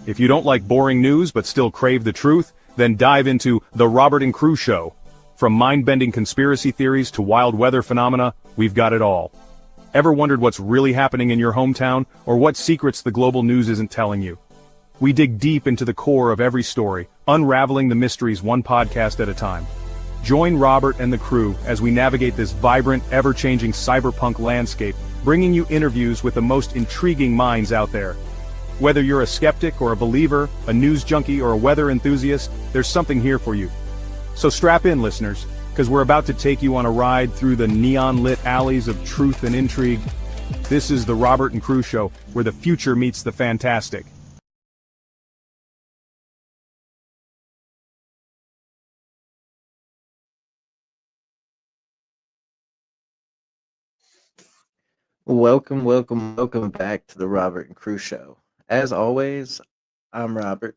If you don't like boring news but still crave the truth, then dive into The Robert and Crew Show. From mind-bending conspiracy theories to wild weather phenomena, we've got it all. Ever wondered what's really happening in your hometown, or what secrets the global news isn't telling you? We dig deep into the core of every story, unraveling the mysteries one podcast at a time. Join Robert and the crew as we navigate this vibrant, ever-changing cyberpunk landscape, bringing you interviews with the most intriguing minds out there. Whether you're a skeptic or a believer, a news junkie or a weather enthusiast, there's something here for you. So strap in, listeners, because we're about to take you on a ride through the neon-lit alleys of truth and intrigue. This is the Robert and Crew Show, where the future meets the fantastic. Welcome back to the Robert and Crew Show. As always, I'm Robert,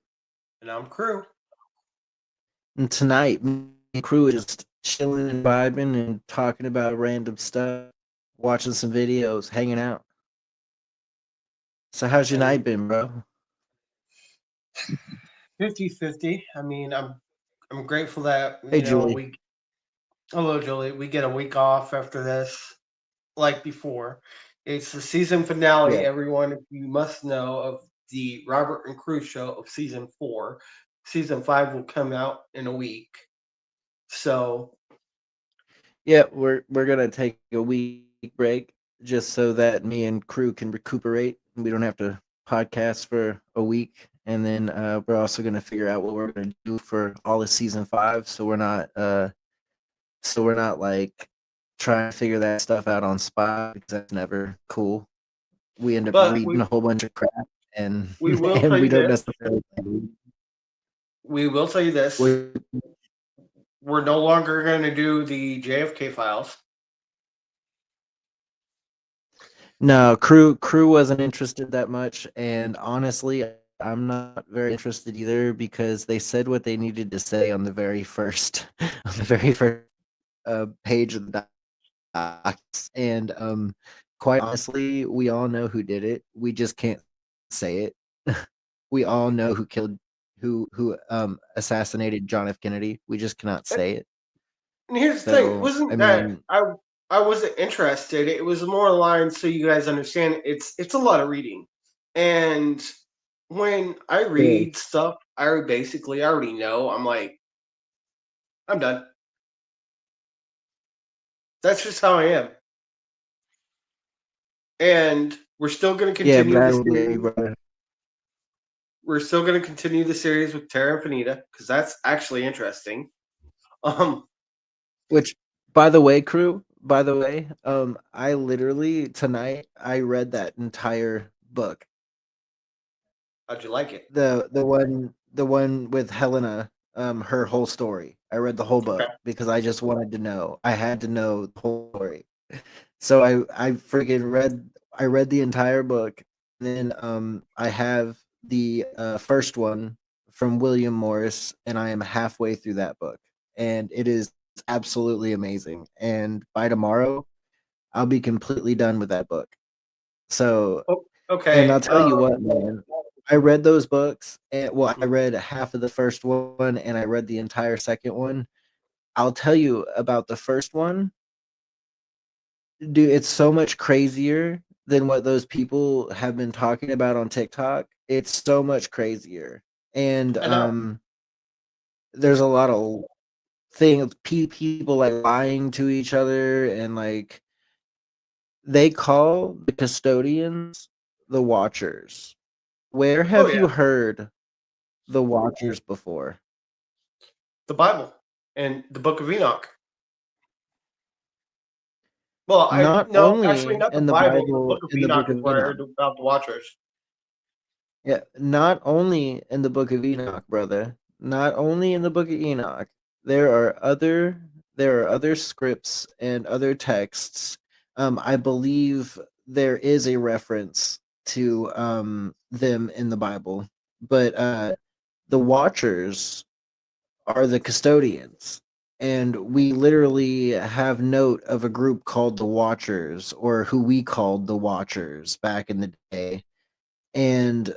And I'm Crew. and tonight me and Crew is just chilling and vibing and talking about random stuff, watching some videos, hanging out. So how's your night been, bro? 50-50. I mean, I'm grateful that Hey, Julie. hello Julie, we get a week off after this, like before. It's the season finale, Yeah. everyone. If you must know of the Robert and Crew show of season 4. Season 5 will come out in a week. So Yeah, we're gonna take a week break just so that me and Crew can recuperate and we don't have to podcast for a week. And then we're also gonna figure out what we're gonna do for all of season 5, so we're not like trying to figure that stuff out on spot because that's never cool. We end up But reading a whole bunch of crap and we will and tell we you don't this. necessarily. We will tell you this. We're no longer going to do the JFK files. No, crew wasn't interested that much, and honestly, I'm not very interested either because they said what they needed to say on the very first page of the docs, and quite honestly, we all know who did it. We just can't say it. We all know who assassinated John F. Kennedy. We just cannot say it. And here's the thing, it wasn't that I wasn't interested. It was more aligned so you guys understand it's a lot of reading. And when I read stuff, I basically already know. I'm like, I'm done. That's just how I am. And we're still going to yeah, continue but I the don't blame you, series. brother. We're still going to continue the series with Tara and Fanita because that's actually interesting. Which, by the way, crew, I literally tonight I read that entire book. How'd you like it? The one with Helena, her whole story. I read the whole book Okay. because I just wanted to know. I had to know the whole story. So I freaking read the entire book. And then I have the first one from William Morris, and I am halfway through that book. And it is absolutely amazing. And by tomorrow, I'll be completely done with that book. So, Okay. and I'll tell you what, man. I read those books, and I read half of the first one, and I read the entire second one. I'll tell you about the first one, dude. It's so much crazier than what those people have been talking about on TikTok. It's so much crazier, and I know. there's a lot of people like lying to each other, and like they call the custodians the Watchers. Where Oh have yeah, you heard the Watchers before? the Bible and the Book of Enoch. Well, Not no, actually only not the in the Bible. The Bible, Book of in the Enoch Book is of where I Enoch. heard about the Watchers. Yeah, not only in the Book of Enoch, brother. Not only in the Book of Enoch. There are other scripts and other texts. I believe there is a reference to them in the Bible, but the Watchers are the custodians. And we literally have note of a group called the Watchers, or who we called the Watchers back in the day. And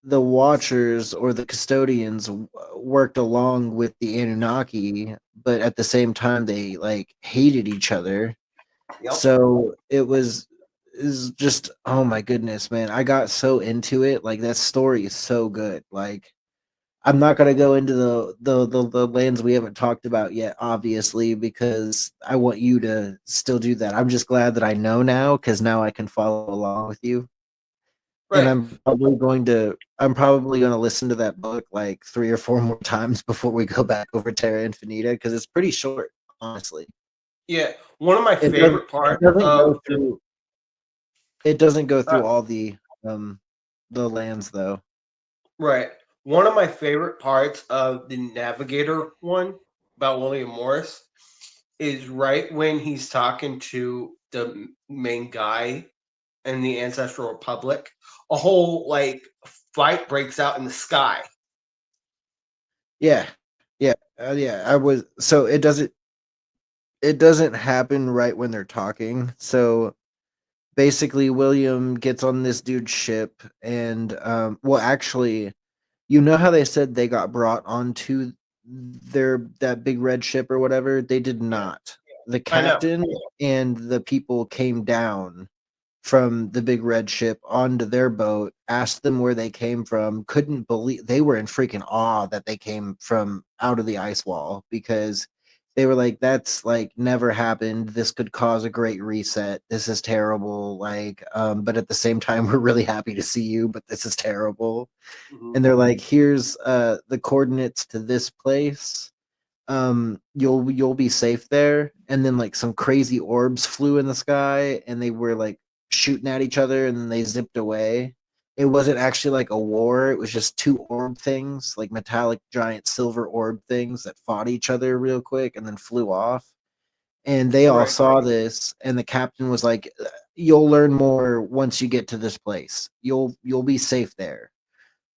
the Watchers or the Custodians worked along with the Anunnaki, but at the same time they like hated each other. Yep. So it was is just, oh my goodness, man. I got so into it. Like that story is so good. Like I'm not gonna go into the lands we haven't talked about yet, obviously, because I want you to still do that. I'm just glad that I know now because now I can follow along with you. And Right. I'm probably gonna listen to that book like 3 or 4 more times before we go back over Terra Infinita because it's pretty short, honestly. Yeah. One of my It doesn't favorite it parts doesn't of go through it doesn't go uh, through all the lands though. right. One of my favorite parts of the Navigator one about William Morris is right when he's talking to the main guy in the Ancestral Republic. A whole like fight breaks out in the sky. Yeah. Yeah. Yeah. I was so it doesn't happen right when they're talking. So basically William gets on this dude's ship and well actually, you know how they said they got brought onto their that big red ship or whatever? They did Yeah, not. The I know. captain and the people came down from the big red ship onto their boat, asked them where they came from, couldn't believe they were in freaking awe that they came from out of the ice wall because they were like, that's like never happened. This could cause a great reset. This is terrible. Like, but at the same time, we're really happy to see you, but this is terrible. Mhm. And they're like, here's the coordinates to this place. You'll be safe there. And then like some crazy orbs flew in the sky and they were like shooting at each other and then they zipped away. It wasn't actually like a war, it was just two orb things, like metallic giant silver orb things that fought each other real quick and then flew off. And they all Right. saw this and the captain was like, you'll learn more once you get to this place. You'll be safe there.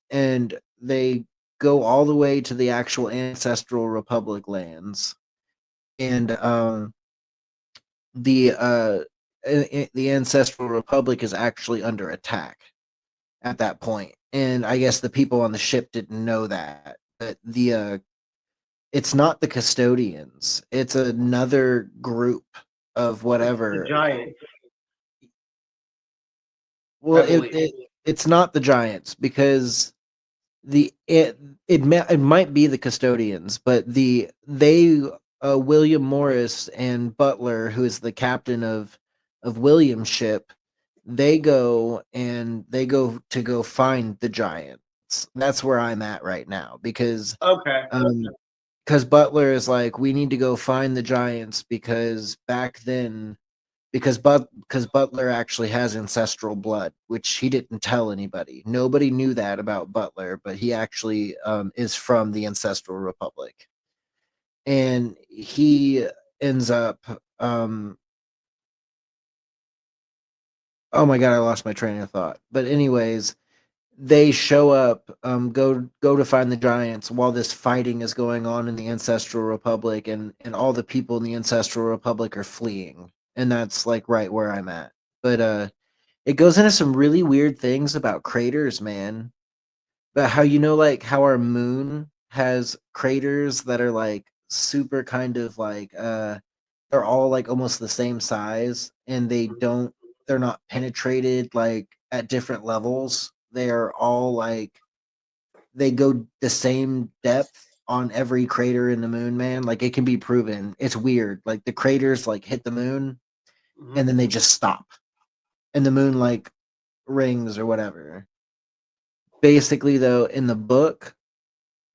And they go all the way to the actual ancestral republic lands and the ancestral republic is actually under attack at that point, and I guess the people on the ship didn't know that, but it's not the custodians, it's another group of The whatever. giant, Well, I believe. it's not the giants because the it might be the custodians, but William Morris and Butler, who is the captain of William's ship, they go to go find the giants. That's where I'm at right now Okay. because Butler is like, we need to go find the giants because back then because Butler actually has ancestral blood, which he didn't tell anybody. Nobody knew that about Butler, but he actually is from the ancestral republic, and he ends up. Um, oh my god, I lost my train of thought. But anyways, they show up, go to find the giants while this fighting is going on in the ancestral republic, and all the people in the ancestral republic are fleeing, and that's like right where I'm at. But it goes into some really weird things about craters, man. But how like how our moon has craters that are like super kind of like they're all like almost the same size and they're not penetrated like at different levels. They are all like they go the same depth on every crater in the moon, man. Like it can be proven. It's weird. Like the craters like hit the moon and Mhm. then they just stop. And the moon like rings or whatever. Basically, though, in the book,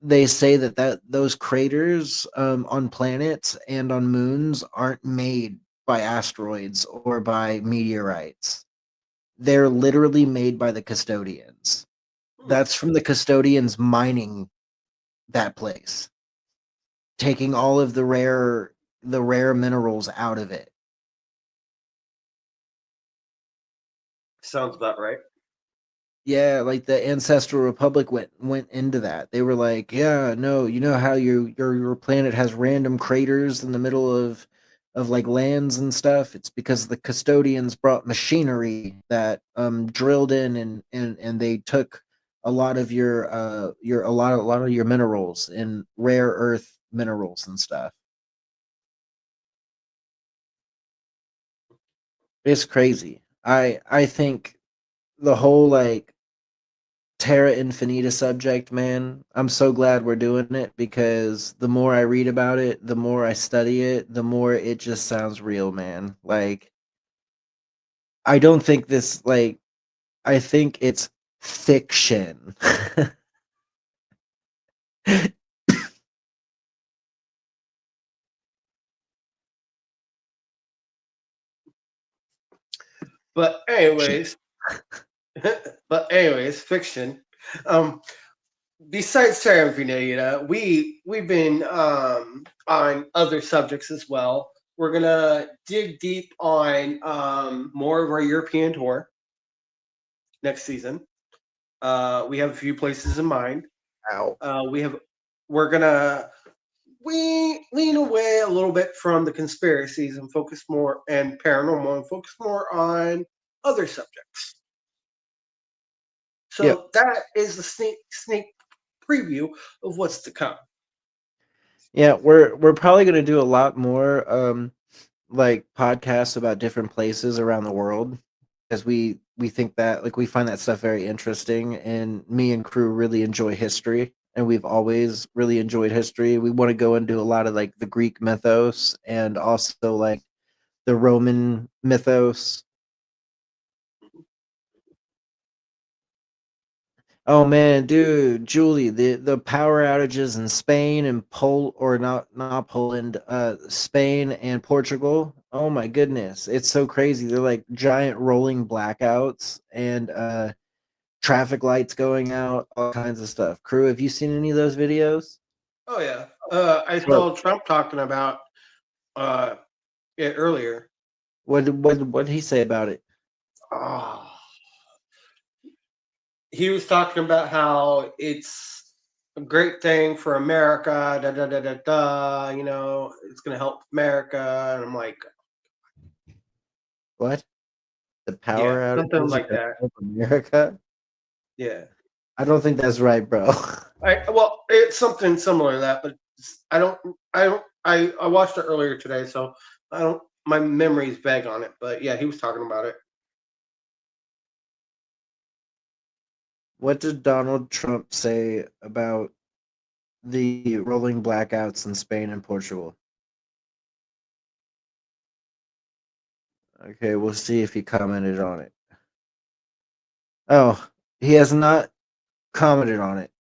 they say that those craters on planets and on moons aren't made by asteroids or by meteorites. They're literally made by the custodians. Hmm. That's from the custodians mining that place, taking all of the rare minerals out of it. Sounds about right. Yeah, like the ancestral republic went into that. They were like, yeah, no, you know how your planet has random craters in the middle of like lands and stuff. It's because the custodians brought machinery that drilled in and they took a lot of your a lot of your minerals and rare earth minerals and stuff. It's crazy. I think the whole like Terra Infinita subject, man. I'm so glad we're doing it because the more I read about it, the more I study it, the more it just sounds real, man. Like I don't think this like I think it's fiction. But anyways, fiction. Um, Besides Terra Infinita, we've been on other subjects as well. We're gonna dig deep on more of our European tour next season. We have a few places in mind. Ow. We're gonna we lean away a little bit from the conspiracies and focus more and paranormal and focus more on other subjects. Yep. So that is the sneak preview of what's to come. Yeah, we're probably gonna do a lot more like podcasts about different places around the world because we think that like we find that stuff very interesting, and me and crew really enjoy history, and we've always really enjoyed history. We want to go into a lot of like the Greek mythos and also like the Roman mythos. Oh man, dude, Julie, the power outages in Spain and not Poland, Spain and Portugal. Oh my goodness, it's so crazy. They're like giant rolling blackouts and traffic lights going out, all kinds of stuff. Crew, have you seen any of those videos? Oh yeah, I Well, saw Trump talking about uh, it earlier. what did he say about it? Oh, he was talking about how it's a great thing for America. Da da da da da. You know, it's going to help America, and I'm like, What? The yeah, power something outages are like gonna that. help America? Yeah. I don't think that's right, bro. Well, it's something similar to that, but I watched it earlier today, so I don't. My memory's vague on it, but yeah, he was talking about it. What did Donald Trump say about the rolling blackouts in Spain and Portugal? Okay, we'll see if he commented on it. Oh, he has not commented on it.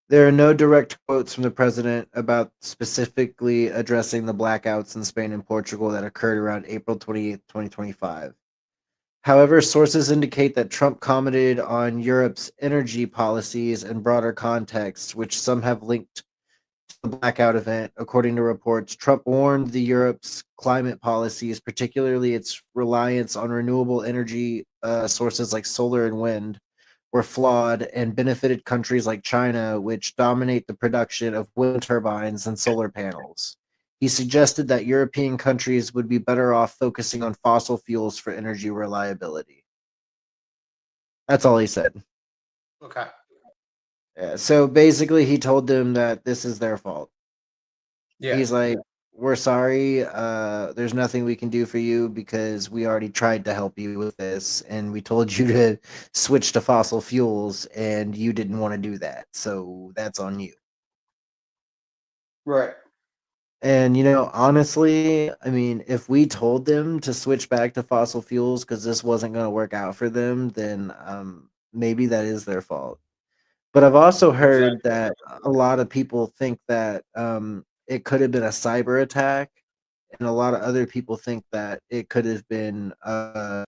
There are no direct quotes from the president about specifically addressing the blackouts in Spain and Portugal that occurred around April 28th, 2025. However, sources indicate that Trump commented on Europe's energy policies and broader context, which some have linked the blackout event. According to reports, Trump warned the Europe's climate policies, particularly its reliance on renewable energy sources like solar and wind, were flawed and benefited countries like China, which dominate the production of wind turbines and solar panels. He suggested that European countries would be better off focusing on fossil fuels for energy reliability. That's all he said. Okay. Yeah, so basically, he told them that this is their fault. Yeah. He's like, "We're sorry. There's nothing we can do for you because we already tried to help you with this, and we told you to switch to fossil fuels, and you didn't want to do that. So that's on you." Right. And honestly, I mean, if we told them to switch back to fossil fuels because this wasn't going to work out for them, then maybe that is their fault. But I've also heard Exactly. that a lot of people think that it could have been a cyber attack, and a lot of other people think that it could have been a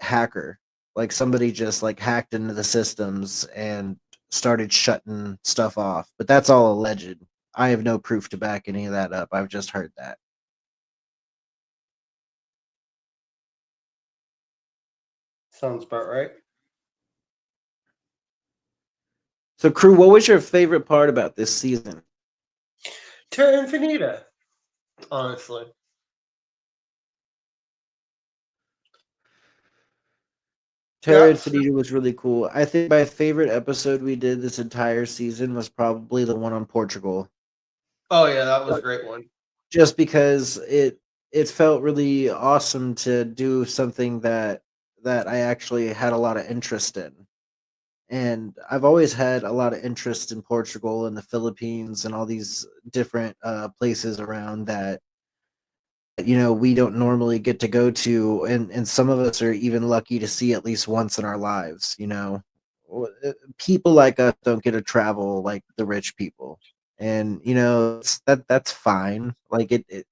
hacker, like somebody just like hacked into the systems and started shutting stuff off. But that's all alleged. I have no proof to back any of that up. I've just heard that. Sounds about right. So, crew, what was your favorite part about this season? Terra Infinita, honestly. Terra Infinita was really cool. I think my favorite episode we did this entire season was probably the one on Portugal. Oh yeah, that was a great one. Just because it felt really awesome to do something that I actually had a lot of interest in. And I've always had a lot of interest in Portugal and the Philippines and all these different places around that we don't normally get to go to, and some of us are even lucky to see at least once in our lives. People like us don't get to travel like the rich people, and that's fine. Like it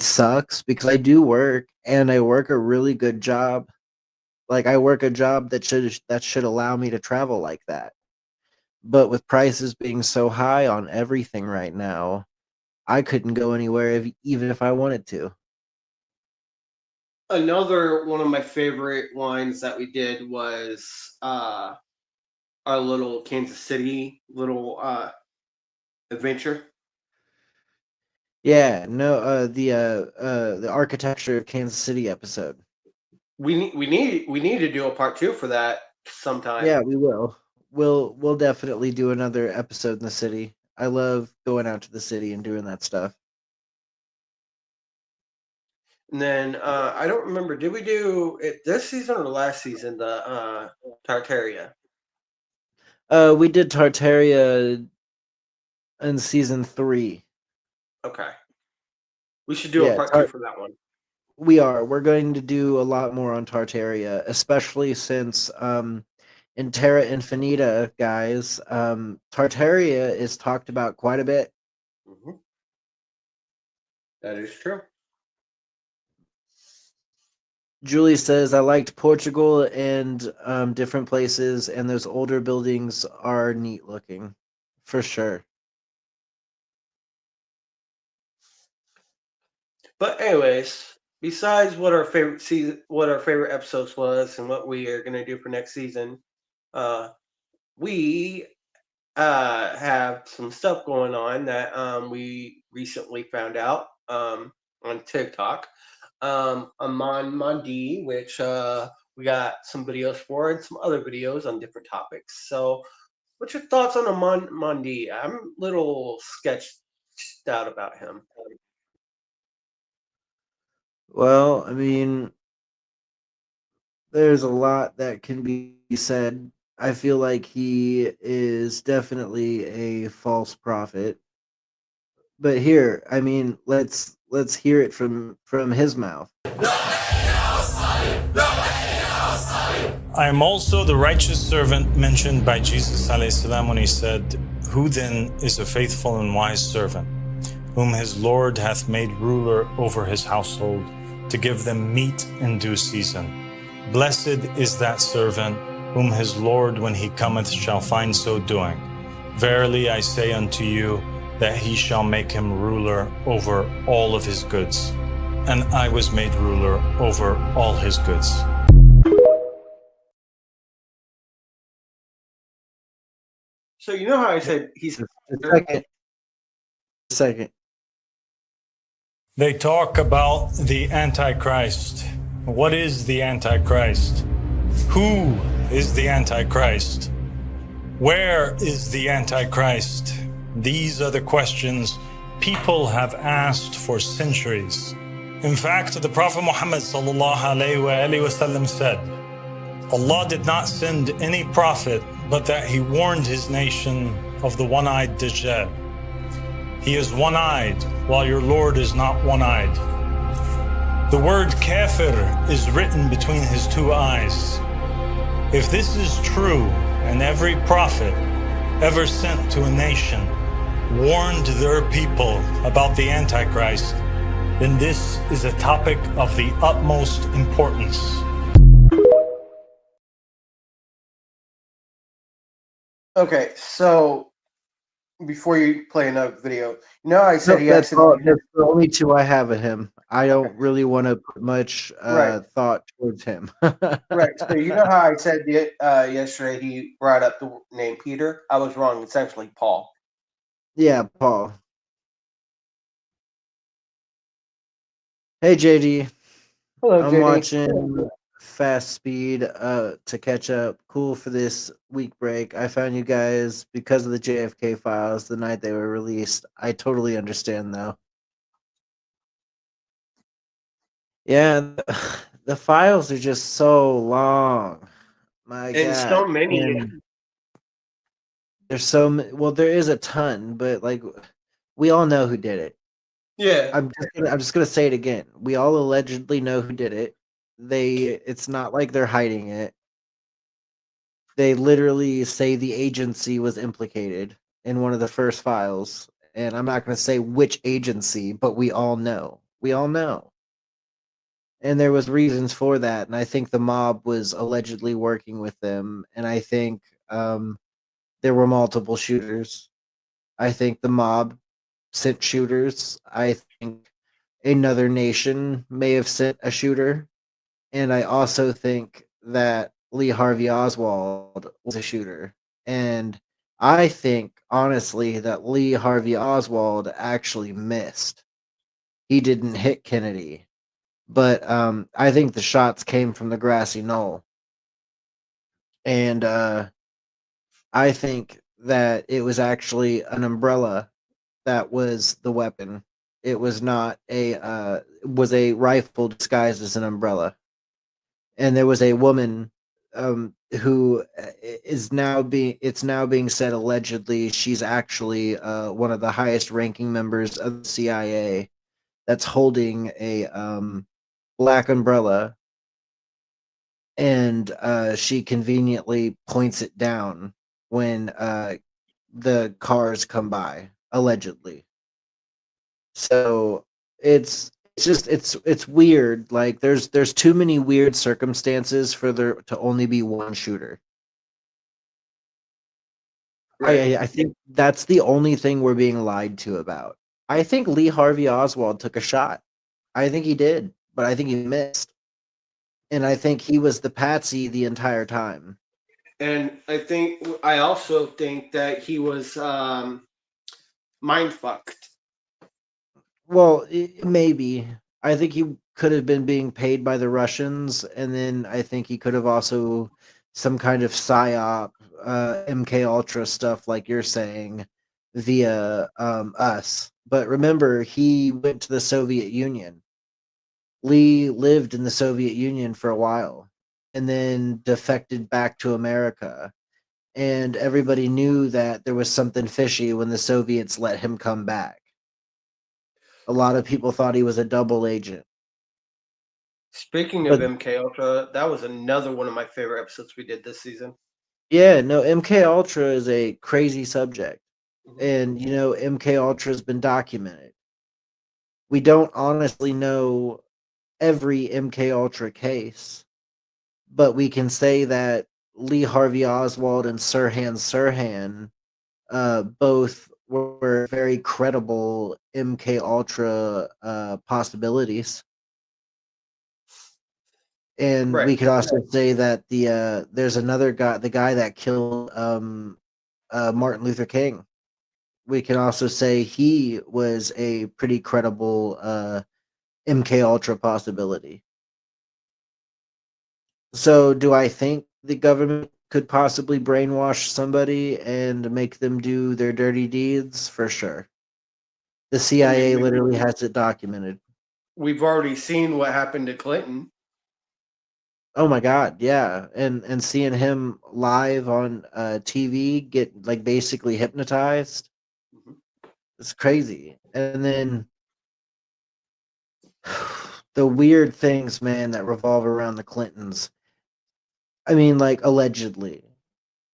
sucks because I do work and I work a really good job. Like I work a job that should allow me to travel like that. But with prices being so high on everything right now, I couldn't go anywhere even if I wanted to. Another one of my favorite wines that we did was our little Kansas City little adventure. Yeah, no, the architecture of Kansas City episode. We need to do a part 2 for that sometime. Yeah, we will. We'll definitely do another episode in the city. I love going out to the city and doing that stuff. And then I don't remember. Did we do it this season or last season? The Tartaria. We did Tartaria in season 3. Okay. We should do a part 2 for that one. We're going to do a lot more on Tartaria, especially since in Terra Infinita, guys, Tartaria is talked about quite a bit. Mm-hmm. That is true. Julie says, I liked Portugal and different places, and those older buildings are neat looking, for sure. But anyways, besides what our favorite season, what our favorite episodes was, and what we are going to do for next season, we have some stuff going on that we recently found out on TikTok. Amon Mondi, which we got some videos for and some other videos on different topics. So, what's your thoughts on Amon Mondi? I'm a little sketched out about him. Well, I mean, there's a lot that can be said. I feel like he is definitely a false prophet. But here, I mean, let's hear it from his mouth. I am also the righteous servant mentioned by Jesus ﷺ when he said, "Who then is a faithful and wise servant, whom his Lord hath made ruler over his household, to give them meat in due season? Blessed is that servant, whom his Lord when he cometh shall find so doing. Verily I say unto you, that he shall make him ruler over all of his goods. And I was made ruler over all his goods." So you know how I said he's second. They talk about the Antichrist. What is the Antichrist? Who is the Antichrist? Where is the Antichrist? These are the questions people have asked for centuries. In fact, the Prophet Muhammad ﷺ said, Allah did not send any prophet but that he warned his nation of the one-eyed Dajjal. He is one-eyed, while your Lord is not one-eyed. The word kafir is written between his two eyes. If this is true, and every prophet ever sent to a nation warned their people about the Antichrist, then this is a topic of the utmost importance. Okay, so before you play another video, I said that's the only two I have of him. I don't really want to put much thought towards him. Right. So you know how I said yesterday he brought up the name Peter? I was wrong. It's actually Paul. Yeah, Paul. Hey, JD. Hello, I'm JD. watching fast speed to catch up. Cool for this week break. I found you guys because of the JFK files the night they were released. I totally understand though. Yeah, the files are just so long. My and God. so many. And there's so well, there is a ton, but like we all know who did it. Yeah. I'm just gonna say it again. We all allegedly know who did it. It's not like they're hiding it. They literally say the agency was implicated in one of the first files, and I'm not gonna say which agency, but we all know. We all know. And there was reasons for that, and I think the mob was allegedly working with them, and I think there were multiple shooters. I think the mob sent shooters. I think another nation may have sent a shooter. And I also think that Lee Harvey Oswald was a shooter. And I think, honestly, that Lee Harvey Oswald actually missed. He didn't hit Kennedy. But I think the shots came from the grassy knoll. And I think that it was actually an umbrella that was the weapon. It was not was a rifle disguised as an umbrella. And there was a woman who is now being it's now being said allegedly she's actually one of the highest ranking members of the CIA that's holding a black umbrella, and she conveniently points it down when the cars come by, allegedly. So it's weird. Like there's too many weird circumstances for there to only be one shooter. Right. I think that's the only thing we're being lied to about. I think Lee Harvey Oswald took a shot. I think he did, but I think he missed. And I think he was the patsy the entire time. And I also think that he was mind fucked. Well, maybe. I think he could have been being paid by the Russians, and then I think he could have also some kind of psyop, MK Ultra stuff, like you're saying, via us. But remember, he went to the Soviet Union. Lee lived in the Soviet Union for a while, and then defected back to America. And everybody knew that there was something fishy when the Soviets let him come back. A lot of people thought he was a double agent. Speaking of But MK Ultra, that was another one of my favorite episodes we did this season. yeah, no, MK Ultra is a crazy subject. Mhm. And you know, MK Ultra has been documented. We don't honestly know every MK Ultra case, but we can say that Lee Harvey Oswald and Sirhan Sirhan both were very credible MK Ultra possibilities. And Right. we could also say that there's another guy, the guy that killed Martin Luther King. We can also say he was a pretty credible MK Ultra possibility. So, do I think the government could possibly brainwash somebody and make them do their dirty deeds? For sure. The CIA literally has it documented. We've already seen what happened to Clinton. Oh my god, yeah. And seeing him live on TV get like basically hypnotized. Mhm. It's crazy. And then the weird things, man, that revolve around the Clintons. I mean, like allegedly.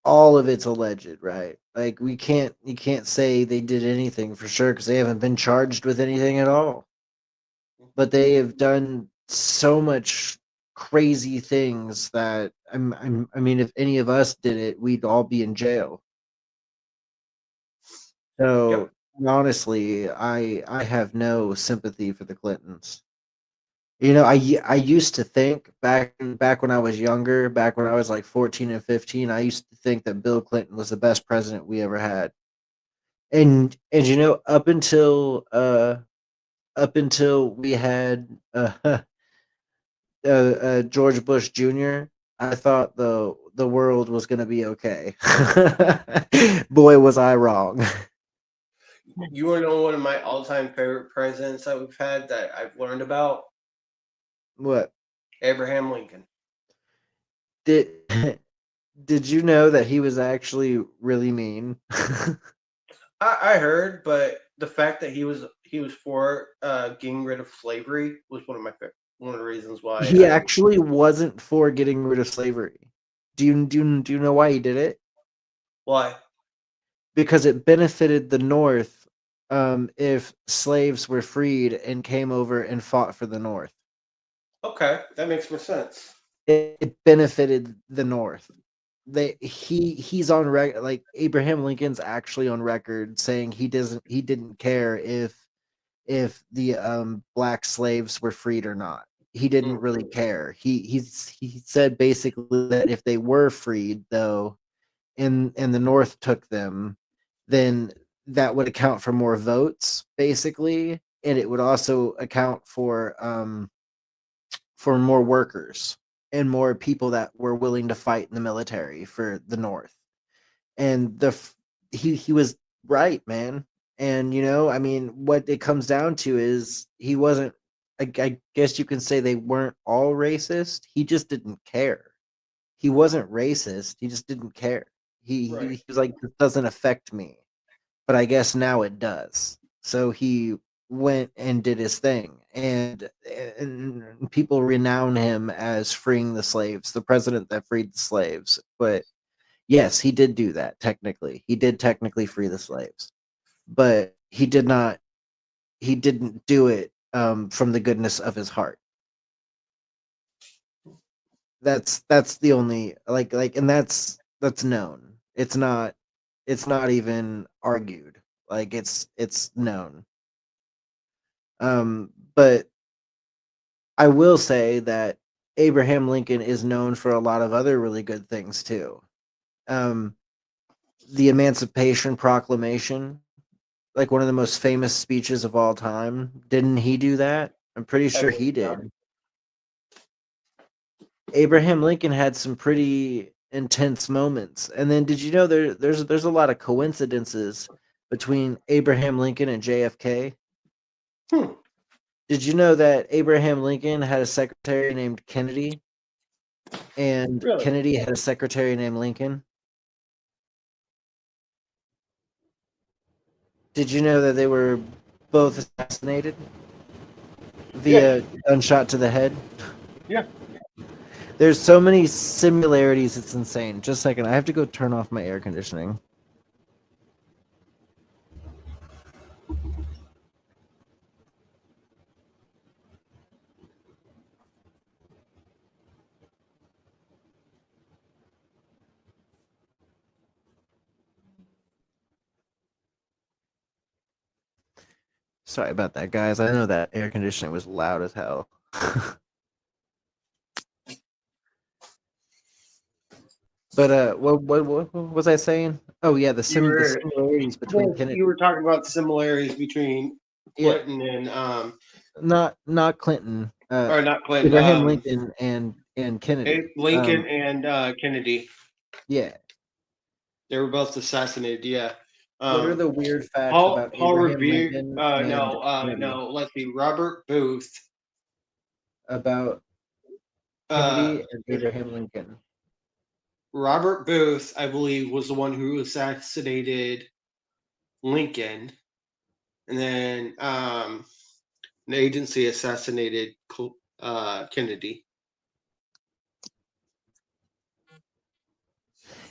All of it's alleged, right? Like you can't say they did anything for sure because they haven't been charged with anything at all. But they have done so much crazy things that I mean, if any of us did it, we'd all be in jail. So Yep. honestly, I have no sympathy for the Clintons. You know, I used to think back when I was younger, back when I was like 14 and 15, I used to think that Bill Clinton was the best president we ever had. And you know, up until we had George Bush Jr., I thought the world was gonna be okay. Boy, was I wrong. You want to know one of my all-time favorite presidents that we've had that I've learned about? What Abraham Lincoln. did did you know that he was actually really mean? I heard, but the fact that he was for getting rid of slavery was one of the reasons why He actually wasn't for getting rid of slavery. Do you know why he did it? Why? Because it benefited the North if slaves were freed and came over and fought for the North. Okay, that makes more sense. It benefited the North. He's on record, like Abraham Lincoln's actually on record saying he didn't care if the black slaves were freed or not. He didn't really care. He said basically that if they were freed though, and the North took them, then that would account for more votes, basically, and it would also account for more workers and more people that were willing to fight in the military for the North. And he was right, man. And I mean, what it comes down to is he wasn't. I guess you can say they weren't all racist. He just didn't care. He wasn't racist. He just didn't care. He was like, this doesn't affect me, but I guess now it does. So he went and did his thing, and people renown him as freeing the slaves, the president that freed the slaves. But yes, he did do that. Technically, he did technically free the slaves, but he did not. He didn't do it from the goodness of his heart. That's the only and that's known. It's not even argued. Like it's known. But I will say that Abraham Lincoln is known for a lot of other really good things too. Um, the Emancipation Proclamation, like one of the most famous speeches of all time. Didn't he do that? I'm pretty sure he did. Abraham Lincoln had some pretty intense moments. And then did you know there's a lot of coincidences between Abraham Lincoln and JFK? Did you know that Abraham Lincoln had a secretary named Kennedy and Kennedy had a secretary named Lincoln? Did you know that they were both assassinated via gunshot to the head? Yeah. There's so many similarities, it's insane. Just a second, I have to go turn off my air conditioning. Sorry about that, guys. I know that air conditioning was loud as hell. But what was I saying? Oh yeah, the similarities between Kennedy. You were talking about the similarities between Clinton and not Clinton. Or not Clinton. Abraham Lincoln and Kennedy. Lincoln and Kennedy. Yeah. They were both assassinated. Yeah. What are the weird facts about Abraham Lincoln? No. Let's see. Robert Booth. About Kennedy and Abraham Lincoln. Robert Booth, I believe, was the one who assassinated Lincoln, and then an agency assassinated Kennedy.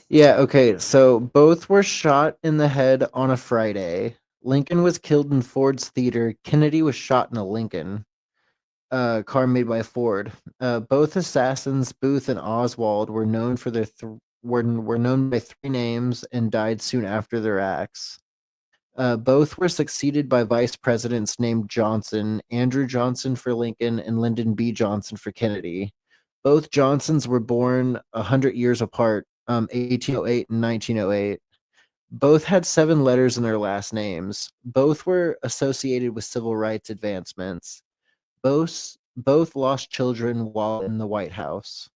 Yeah, okay. So both were shot in the head on a Friday. Lincoln was killed in Ford's Theater. Kennedy was shot in a Lincoln car made by Ford. Both assassins, Booth and Oswald, were known for their were known by three names and died soon after their acts. Both were succeeded by vice presidents named Johnson, Andrew Johnson for Lincoln and Lyndon B. Johnson for Kennedy. Both Johnsons were born 100 years apart, 1808 and 1908. Both had 7 letters in their last names. Both were associated with civil rights advancements. Both Both lost children while in the White House.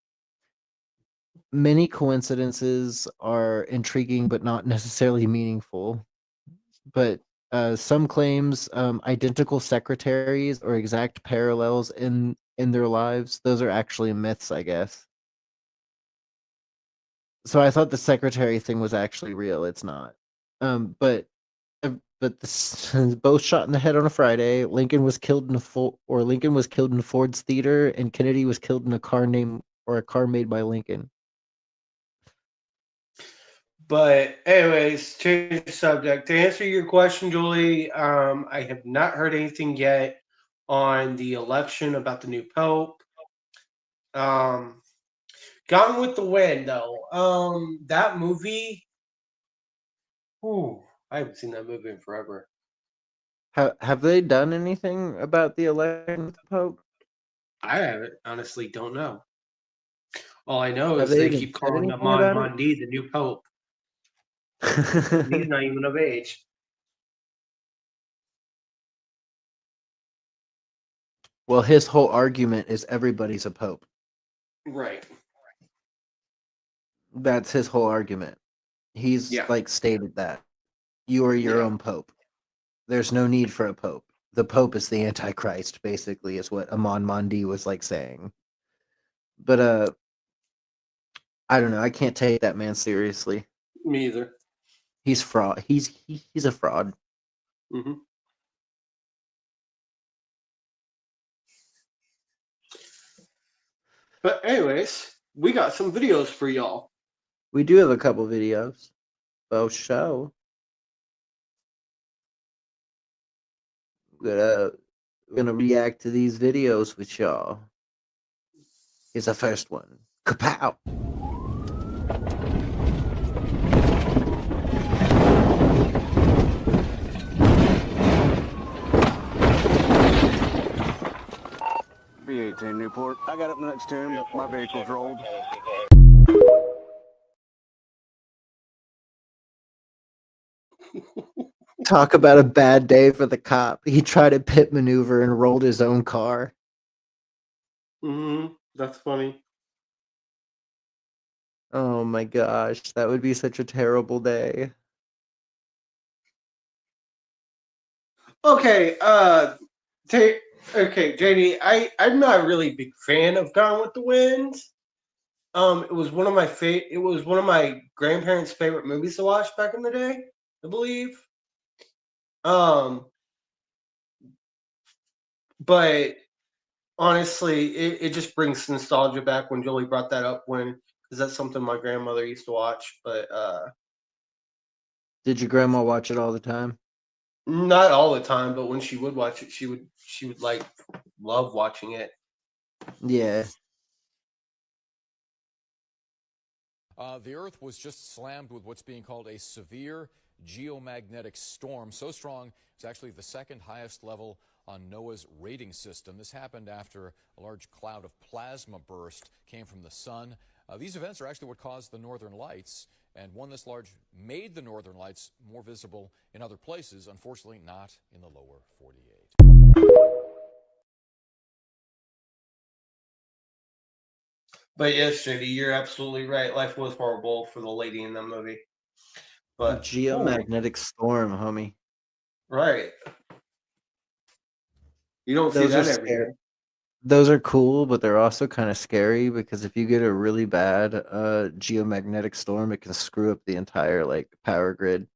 Many coincidences are intriguing but not necessarily meaningful. But some claims identical secretaries or exact parallels in their lives, those are actually myths, I guess. So I thought the secretary thing was actually real. It's not. But this, both shot in the head on a Friday. Lincoln was killed in Lincoln was killed in Ford's Theater, and Kennedy was killed in a car made by Lincoln. But anyways, change the subject. To answer your question, Julie, I have not heard anything yet on the election about the new pope. Gone with the Wind, though. That movie. Ooh, I haven't seen that movie in forever. Have they done anything about the election with the Pope? I haven't, honestly don't know. All I know Have is they they even keep said calling anything Amon about it? Bondi the new pope. He's not even of age. Well, his whole argument is everybody's a pope. Right. That's his whole argument. He's like stated that you are your own pope. There's no need for a pope. The pope is the antichrist, basically, is what Amon Mondi was like saying. But I don't know. I can't take that man seriously. Me either. He's fraud. He's a fraud. Mm-hmm. But anyways, we got some videos for y'all. We do have a couple videos. Oh, show. We're gonna react to these videos with y'all. Here's the first one. Kapow! V18 Newport. I got up next to him. My vehicle's rolled. Talk about a bad day for the cop. He tried a pit maneuver and rolled his own car. That's funny. Oh my gosh, that would be such a terrible day. Okay, JD, I'm not a really big fan of Gone with the Wind. It was one of my grandparents' favorite movies to watch back in the day, I believe. But honestly, it just brings nostalgia back when Julie brought that up because that's something my grandmother used to watch. But did your grandma watch it all the time? Not all the time, but when she would watch it, she would like love watching it. Yeah. The Earth was just slammed with what's being called a severe geomagnetic storm. So strong, it's actually the second highest level on NOAA's rating system. This happened after a large cloud of plasma burst came from the sun. These events are actually what caused the northern lights, and one this large made the northern lights more visible in other places, unfortunately not in the lower 48. But yes, JD, you're absolutely right. Life was horrible for the lady in that movie. But geomagnetic storm, homie. Right. You don't see that every day. Those are cool, but they're also kind of scary because if you get a really bad geomagnetic storm, it can screw up the entire like power grid.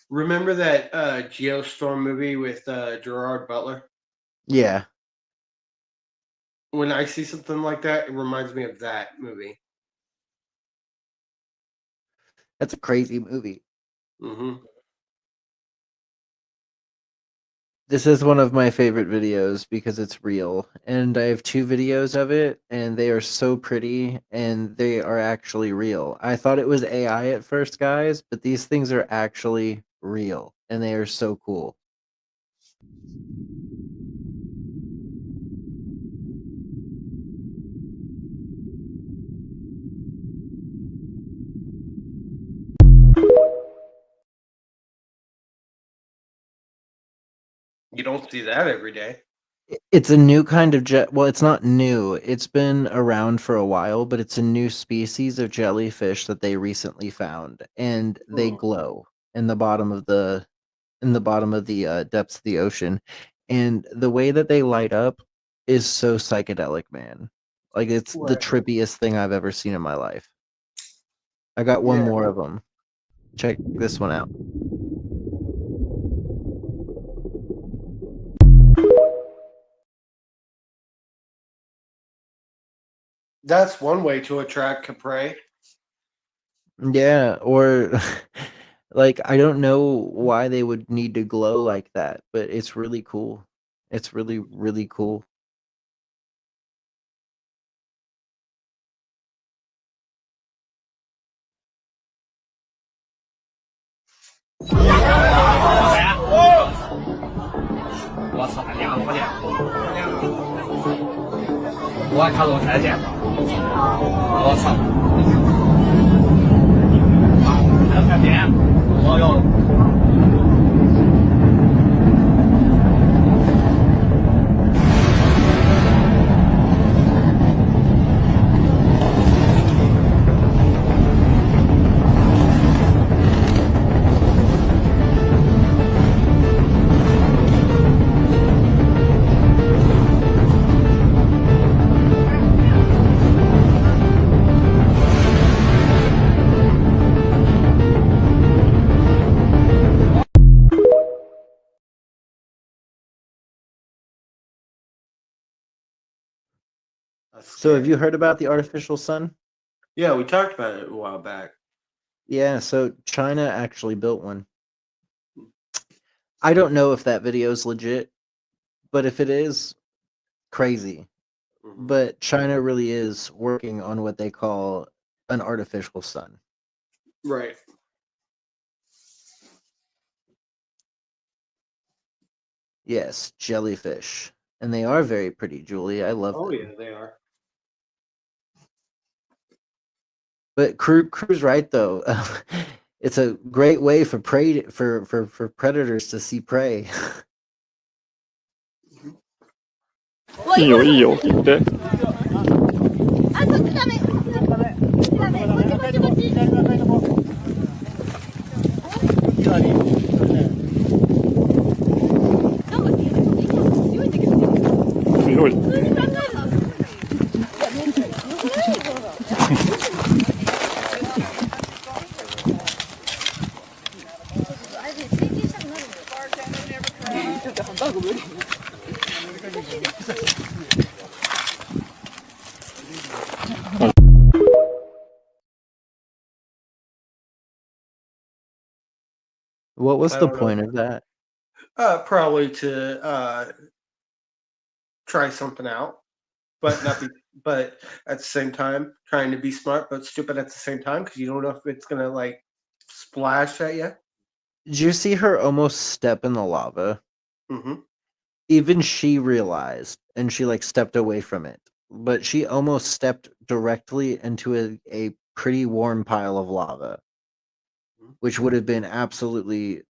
Remember that Geostorm movie with Gerard Butler? Yeah. When I see something like that, it reminds me of that movie. That's a crazy movie. Mm-hmm. This is one of my favorite videos because it's real. And I have 2 videos of it, and they are so pretty, and they are actually real. I thought it was AI at first, guys, but these things are actually real, and they are so cool. You don't see that every day. It's a new kind of well, it's not new. It's been around for a while, but it's a new species of jellyfish that they recently found, and they glow in the bottom of the depths of the ocean, and the way that they light up is so psychedelic, man. Like it's the trippiest thing I've ever seen in my life. I got one more of them. Check this one out. That's one way to attract Capre. Yeah, or like I don't know why they would need to glow like that, but it's really cool. It's really, really cool. So have you heard about the artificial sun? Yeah, we talked about it a while back. Yeah, so China actually built one. I don't know if that video is legit, but if it is, crazy. But China really is working on what they call an artificial sun. Right. Yes, jellyfish. And they are very pretty, Julie. I love them. Oh, yeah, they are. But Crew's right, though. It's a great way for predators to see prey. いいよいいよって言って。あ、そっちダメ。ダメ。こっちこっちこっち。強い。What was the point of that? Probably to try something out, but not be, but at the same time trying to be smart but stupid at the same time because you don't know if it's gonna like splash at you. Did you see her almost step in the lava? Mm-hmm. Even she realized, and she like stepped away from it, but she almost stepped directly into a pretty warm pile of lava, which would have been absolutely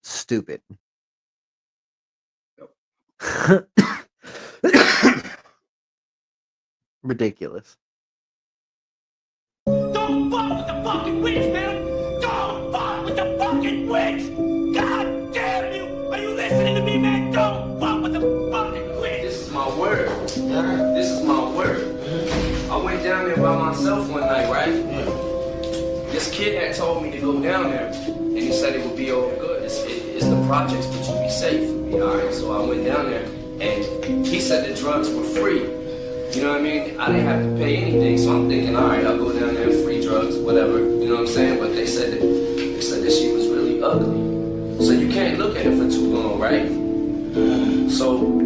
stupid. Ridiculous. Don't fuck with the fucking witch, man! Don't fuck with the fucking witch! God damn you! Are you listening to me, man? Don't fuck with the fucking witch! This is my word. This is my word. I went down there by myself one night, right? This kid had told me to go down there, and he said it would be all good. It's the projects, but you be safe. Alright, so I went down there, and he said the drugs were free. You know what I mean? I didn't have to pay anything, so I'm thinking, all right, I'll go down there, free drugs, whatever. You know what I'm saying? But they said that she was really ugly, so you can't look at her for too long, right? So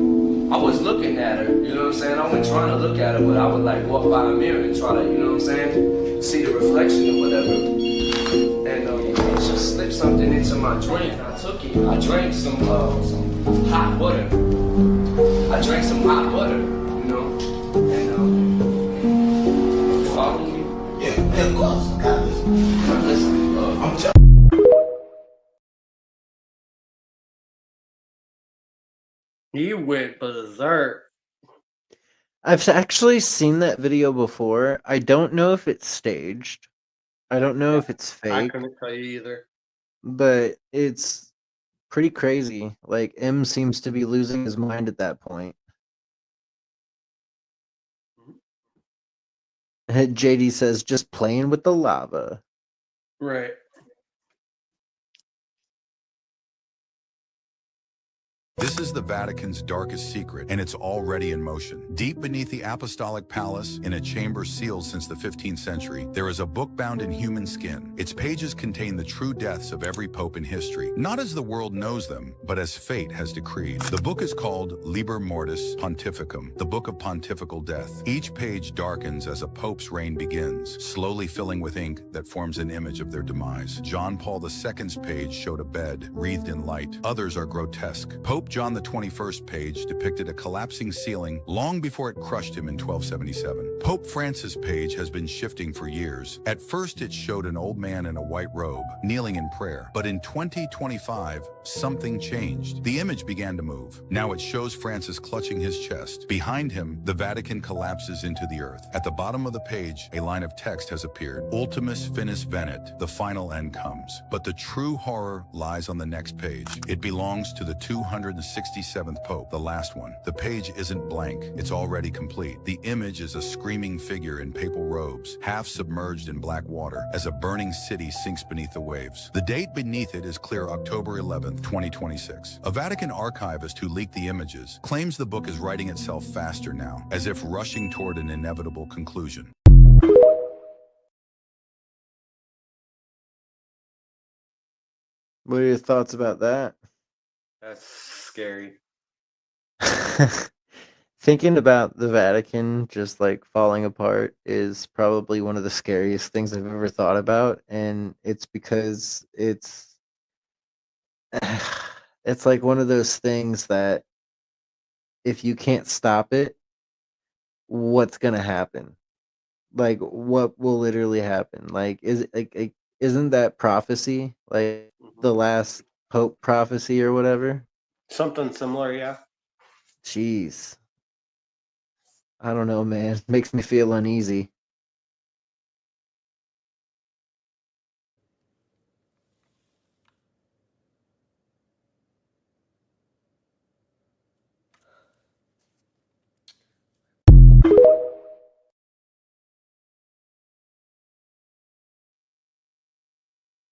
I was looking at her. You know what I'm saying? I wasn't trying to look at her, but I would like walk by a mirror and try to, you know what I'm saying, see the reflection or whatever. And she slipped something into my drink. I took it. I drank some hot butter. I drank some hot butter. And you follow me? Yeah, of course. Listen, I'm telling. He went berserk. I've actually seen that video before. I don't know if it's staged. I don't know if it's I fake, couldn't tell you either. but it's pretty crazy. Like, M seems to be losing his mind at that point. JD says, just playing with the lava. Right. This is the Vatican's darkest secret, and it's already in motion. Deep beneath the Apostolic Palace, in a chamber sealed since the 15th century, there is a book bound in human skin. Its pages contain the true deaths of every pope in history, not as the world knows them, but as fate has decreed. The book is called Liber Mortis Pontificum, the Book of Pontifical Death. Each page darkens as a pope's reign begins, slowly filling with ink that forms an image of their demise. John Paul II's page showed a bed, wreathed in light. Others are grotesque. Pope John the 21st page depicted a collapsing ceiling long before it crushed him in 1277. Pope Francis' page has been shifting for years. At first it showed an old man in a white robe, kneeling in prayer. But in 2025, something changed. The image began to move. Now it shows Francis clutching his chest. Behind him, the Vatican collapses into the earth. At the bottom of the page, a line of text has appeared. Ultimus finis venit, the final end comes. But the true horror lies on the next page. It belongs to the 267th Pope, the last one. The page isn't blank, it's already complete. The image is a screaming figure in papal robes, half submerged in black water, as a burning city sinks beneath the waves. The date beneath it is clear: October 11th, 2026. A Vatican archivist who leaked the images claims the book is writing itself faster now, as if rushing toward an inevitable conclusion. What are your thoughts about that? That's scary. Thinking about the Vatican just like falling apart is probably one of the scariest things I've ever thought about, and it's because it's like one of those things that if you can't stop it, what's gonna happen? Like, what will literally happen? Like, is it like isn't that prophecy like the last Pope prophecy or whatever? Something similar, yeah. Jeez. I don't know, man. Makes me feel uneasy.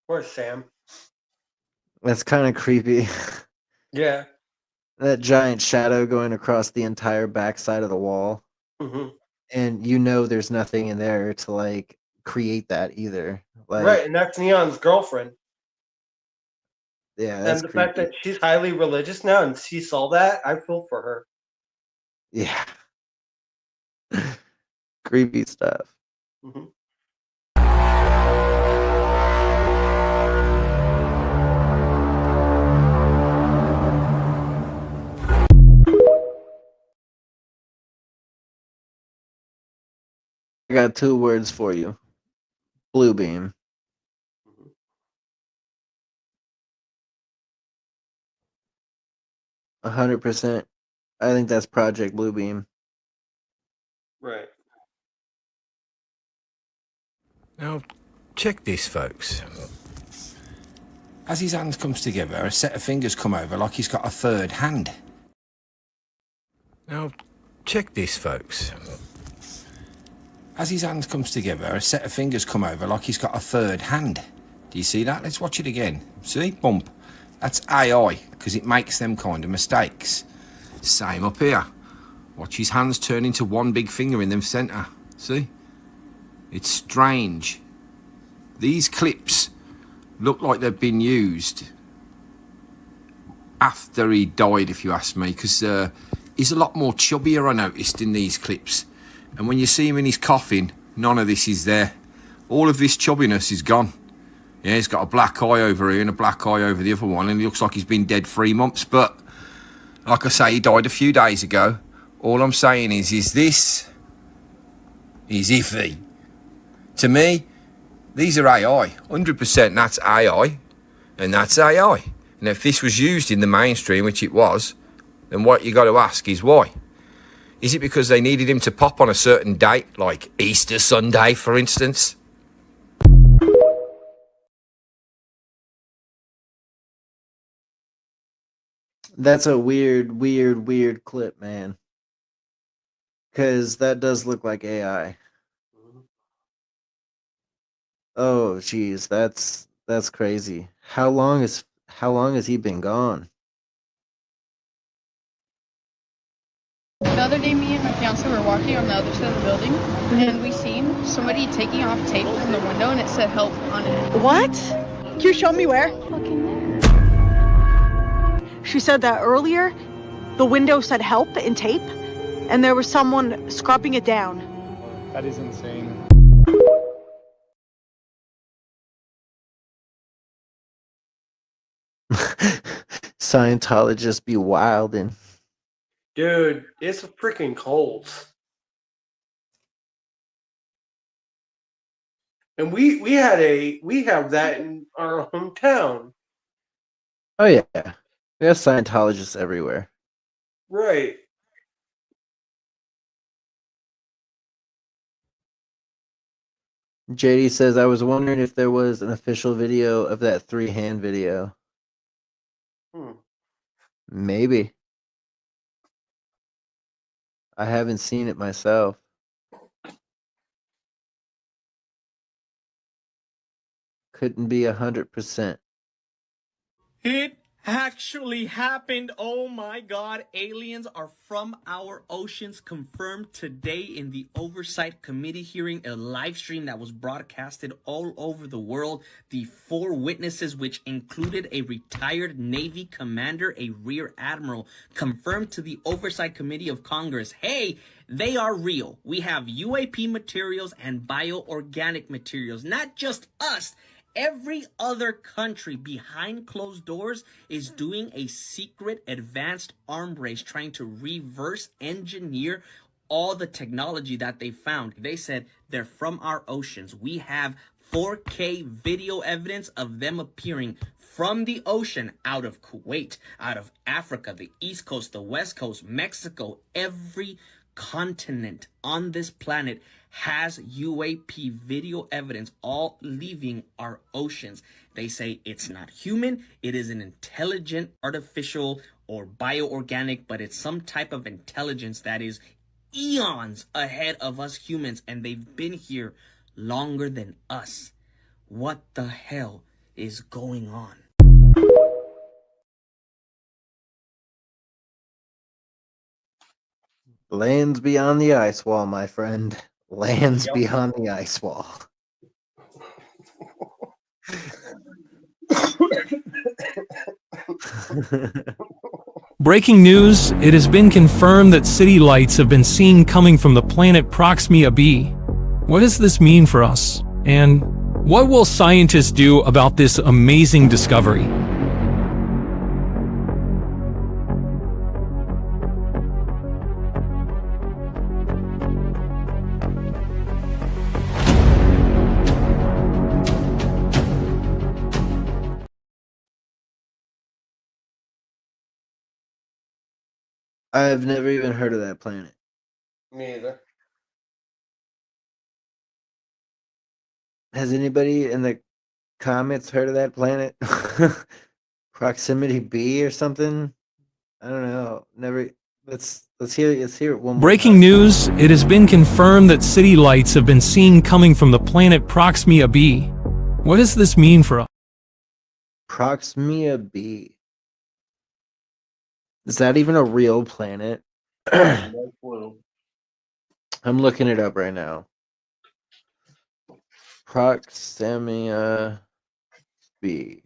Where's Sam? That's kind of creepy. Yeah. That giant shadow going across the entire backside of the wall. Mm-hmm. And you know there's nothing in there to like create that either. Like, right, and that's Neon's girlfriend. Yeah, that's and the creepy. fact that she's highly religious now and she saw that, I feel for her. Yeah. Creepy stuff. Mm-hmm. I got 2 words for you. Blue beam. Mm-hmm. 100%. I think that's Project Bluebeam. Right. Now, check this, folks. As his hand comes together, a set of fingers come over like he's got a third hand. Now, check this, folks. As his hand comes together, a set of fingers come over like he's got a third hand. Do you see that? Let's watch it again. See? Bump. That's AI, because it makes them kind of mistakes. Same up here. Watch his hands turn into one big finger in the centre. See? It's strange. These clips look like they've been used after he died, if you ask me, because he's a lot more chubbier, I noticed, in these clips. And when you see him in his coffin, none of this is there. All of this chubbiness is gone. Yeah, he's got a black eye over here and a black eye over the other one, and he looks like he's been dead 3 months. But, like I say, he died a few days ago. All I'm saying is this is iffy. To me, these are AI. 100% that's AI, and that's AI. And if this was used in the mainstream, which it was, then what you got to ask is why. Is it because they needed him to pop on a certain date, like Easter Sunday, for instance? That's a weird clip, man. Because that does look like AI. Oh, geez, that's crazy. How long has he been gone? The other day, me and my fiance were walking on the other side of the building, and we seen somebody taking off tape from the window, and it said "help" on it. What? Can you show me where? Fucking there. She said that earlier. The window said "help" in tape, and there was someone scrubbing it down. That is insane. Scientologists be wildin'. Dude, it's freaking cold. And we have that in our hometown. Oh yeah. We have Scientologists everywhere. Right. JD says, I was wondering if there was an official video of that 3-hand video. Maybe. I haven't seen it myself. Couldn't be 100%. It actually happened. Oh my God. Aliens are from our oceans, confirmed today in the Oversight Committee hearing, a live stream that was broadcasted all over the world. The 4 witnesses, which included a retired Navy commander, a rear admiral, confirmed to the Oversight Committee of Congress, hey, they are real. We have UAP materials and bioorganic materials, not just us. Every other country behind closed doors is doing a secret advanced arm race trying to reverse engineer all the technology that they found. They said they're from our oceans. We have 4K video evidence of them appearing from the ocean out of Kuwait, out of Africa, the East Coast, the West Coast, Mexico. Every continent on this planet has UAP video evidence, all leaving our oceans. They say it's not human, it is an intelligent, artificial, or bioorganic, but it's some type of intelligence that is eons ahead of us humans, and they've been here longer than us. What the hell is going on? Lands beyond the ice wall, my friend. Lands beyond the ice wall. Breaking news, it has been confirmed that city lights have been seen coming from the planet Proxima b. What does this mean for us? And what will scientists do about this amazing discovery? I've never even heard of that planet. Me either. Has anybody in the comments heard of that planet? Proximity B or something? I don't know. Never. Let's hear it one more Breaking time. news, it has been confirmed that city lights have been seen coming from the planet Proxima b. What does this mean for us? Proxima B. Is that even a real planet? I'm looking it up right now. Proxima B.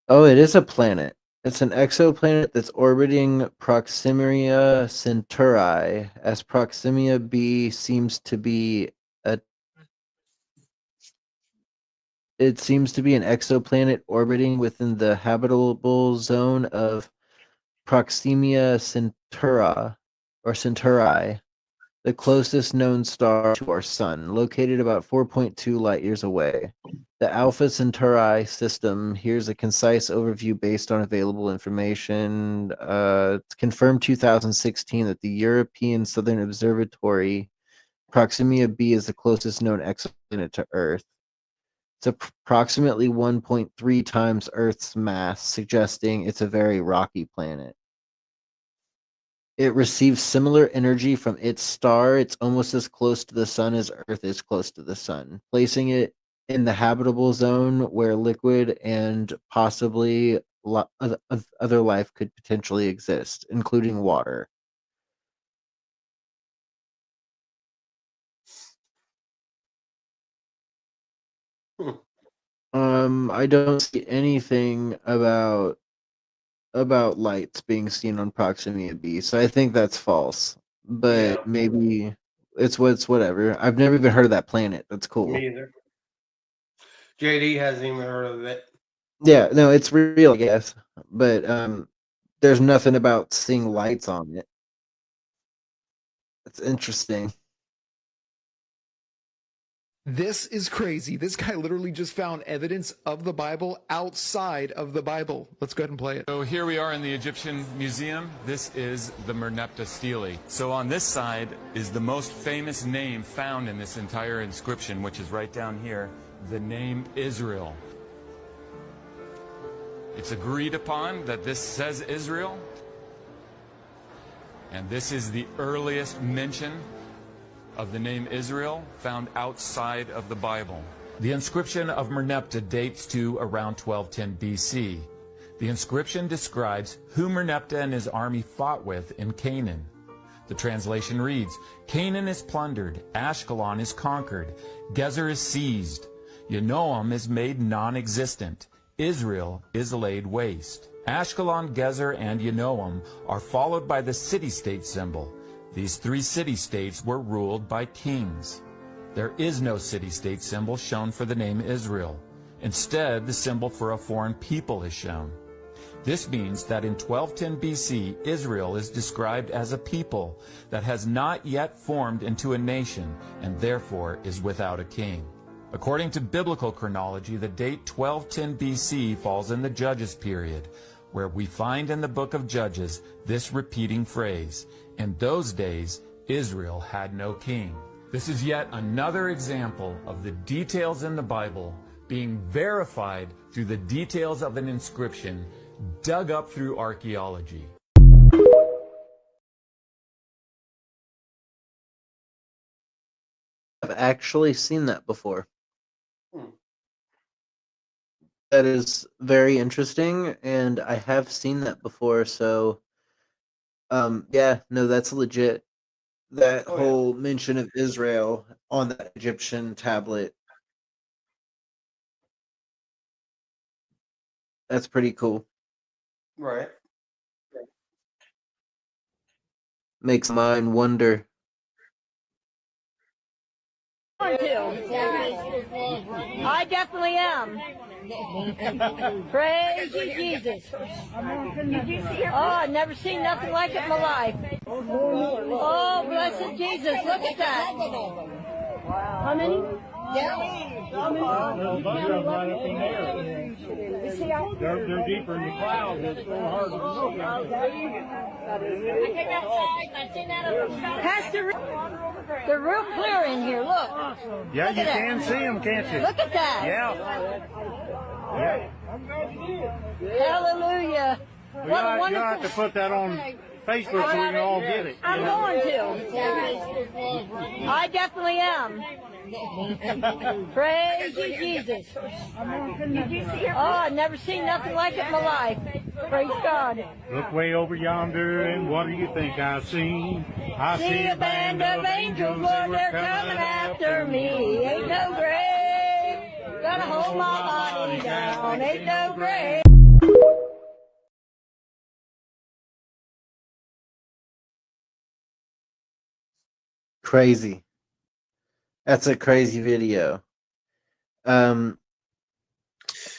Oh, it is a planet. It's an exoplanet that's orbiting Proxima Centauri, as Proxima B seems to be an exoplanet orbiting within the habitable zone of Proxima Centauri, the closest known star to our sun, located about 4.2 light years away. The Alpha Centauri system. Here's a concise overview based on available information. It's confirmed 2016 that the European Southern Observatory Proxima b is the closest known exoplanet to Earth. It's approximately 1.3 times Earth's mass, suggesting it's a very rocky planet. It receives similar energy from its star. It's almost as close to the sun as Earth is close to the sun, placing it in the habitable zone where liquid and possibly other life could potentially exist, including water. I don't see anything about lights being seen on Proxima b, so I think that's false. But maybe it's whatever. I've never even heard of that planet. That's cool. Me either. JD hasn't even heard of it. Yeah, no, it's real, I guess. But there's nothing about seeing lights on it. It's interesting. This is crazy. This guy literally just found evidence of the Bible outside of the Bible. Let's go ahead and play it. So here we are in the Egyptian Museum. This is the Merneptah stele. So on this side is the most famous name found in this entire inscription, which is right down here, the name Israel. It's agreed upon that this says Israel. And this is the earliest mention of the name Israel found outside of the Bible. The inscription of Merneptah dates to around 1210 BC. The inscription describes who Merneptah and his army fought with in Canaan. The translation reads, Canaan is plundered, Ashkelon is conquered, Gezer is seized, Yanoam is made non-existent, Israel is laid waste. Ashkelon, Gezer, and Yanoam are followed by the city-state symbol. These three city-states were ruled by kings. There is no city-state symbol shown for the name Israel. Instead, the symbol for a foreign people is shown. This means that in 1210 BC, Israel is described as a people that has not yet formed into a nation and therefore is without a king. According to biblical chronology, the date 1210 BC falls in the Judges period, where we find in the book of Judges this repeating phrase, in those days, Israel had no king. This is yet another example of the details in the Bible being verified through the details of an inscription dug up through archaeology. I've actually seen that before. That is very interesting, and I have seen that before, so yeah, no, that's legit. That whole mention of Israel on that Egyptian tablet. That's pretty cool. Right. Makes mine wonder. I definitely am. Praise you, Jesus. Oh, I've never seen nothing like it in my life. Oh, blessed Jesus. Look at that. How many? They're deeper in the clouds. It's so hard to look at. I came outside and I seen that over the sky. Pastor, they're real clear in here. Look. Yeah, you can see them, can't you? Look at that. Yeah. Yeah. Hallelujah. You have to put that on Facebook so we can all get it. I'm going to. I definitely am. Praise you, Jesus. Oh, I've never seen nothing like it in my life. Praise God. Look way over yonder, and what do you think I see? I see a band of angels, Lord, they're coming after me. Ain't no grave gonna hold my body down. Ain't no grave. Crazy. That's a crazy video.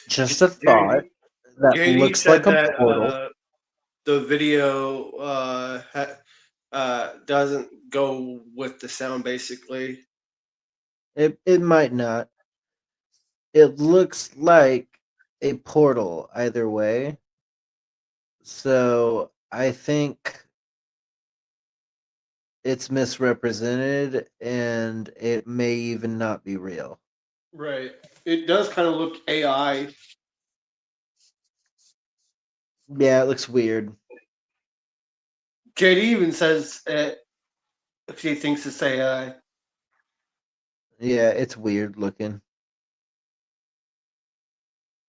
Just a thought that JD looks said like a that, portal. the video doesn't go with the sound, basically. It might not. it looks like a portal either way. So I think it's misrepresented and it may even not be real. Right. It does kind of look AI. Yeah, it looks weird. JD even says if he thinks it's AI. Yeah, it's weird looking.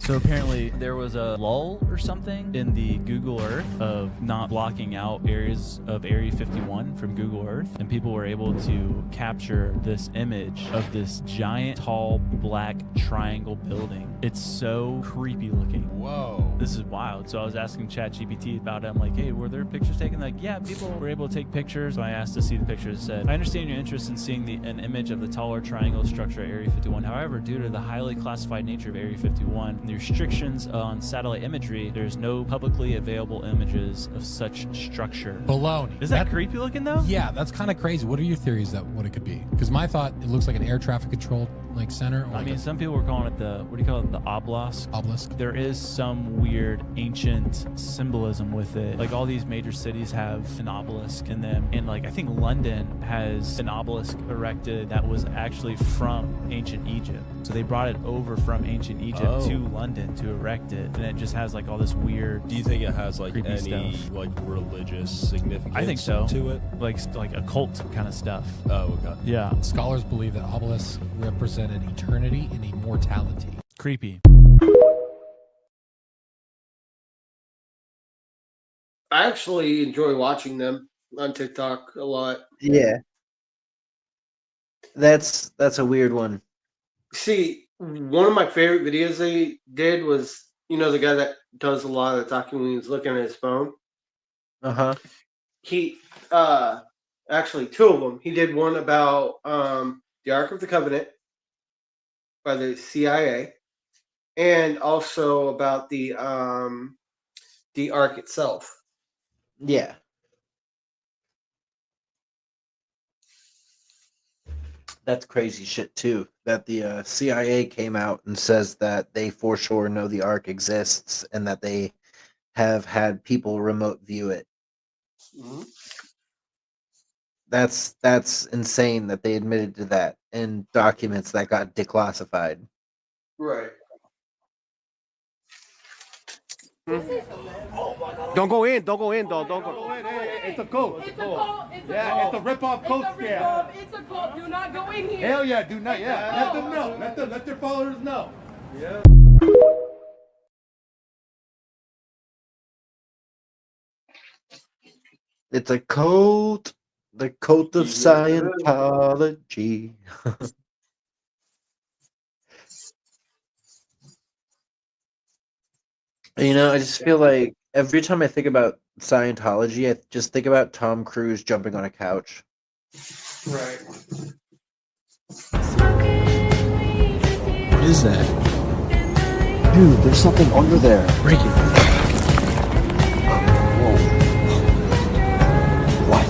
So apparently there was a lull or something in the Google Earth of not blocking out areas of Area 51 from Google Earth, and people were able to capture this image of this giant, tall, black triangle building. It's so creepy looking. Whoa. This is wild. So I was asking ChatGPT about it. I'm like, hey, were there pictures taken? Like, yeah, people were able to take pictures. So I asked to see the pictures. It said, I understand your interest in seeing an image of the taller triangle structure at Area 51. However, due to the highly classified nature of Area 51, and the restrictions on satellite imagery, there's no publicly available images of such structure. Baloney. Is that creepy looking though? Yeah, that's kind of crazy. What are your theories that what it could be? Because my thought, it looks like an air traffic controlled like center. Or I mean, some people were calling it the, what do you call it? The obelisk. Obelisk. There is some weird ancient symbolism with it. Like all these major cities have an obelisk in them. And like, I think London has an obelisk erected that was actually from ancient Egypt. So they brought it over from ancient Egypt to London to erect it. And it just has like all this weird. Do you think it has like creepy any stuff. like religious significance? I think so. To it, like occult kind of stuff. Oh, okay. Yeah. Scholars believe that obelisks represented eternity and immortality. Creepy. I actually enjoy watching them on TikTok a lot. Yeah. That's a weird one. See, one of my favorite videos they did was, you know, the guy that does a lot of the talking when he's looking at his phone. Uh-huh. He actually two of them. He did one about the Ark of the Covenant by the CIA, and also about the Ark itself. Yeah. That's crazy shit too. That the CIA came out and says that they for sure know the Ark exists and that they have had people remote view it. Mm-hmm. That's insane that they admitted to that in documents that got declassified. Right. Don't go in. Don't go in, though. Don't go in. It's a cult. It's a cult. Yeah, it's a rip-off cult scam. It's a cult. Do not go in here. Hell yeah, do not. Yeah, let them know. Let their followers know. Yeah. It's a cult. The cult of Scientology. You know, I just feel like every time I think about Scientology, I just think about Tom Cruise jumping on a couch. Right. What is that? Dude, there's something under there. Break it. Whoa. What?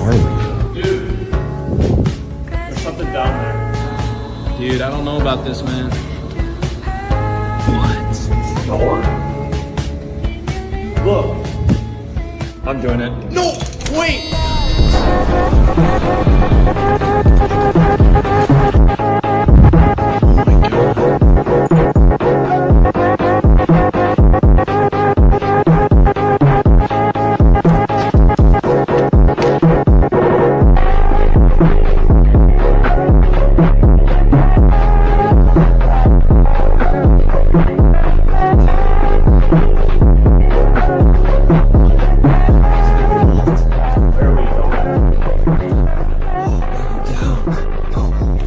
Where are we? Dude, there's something down there. Dude, I don't know about this, man. What? Door? Look. I'm doing it. No! Wait!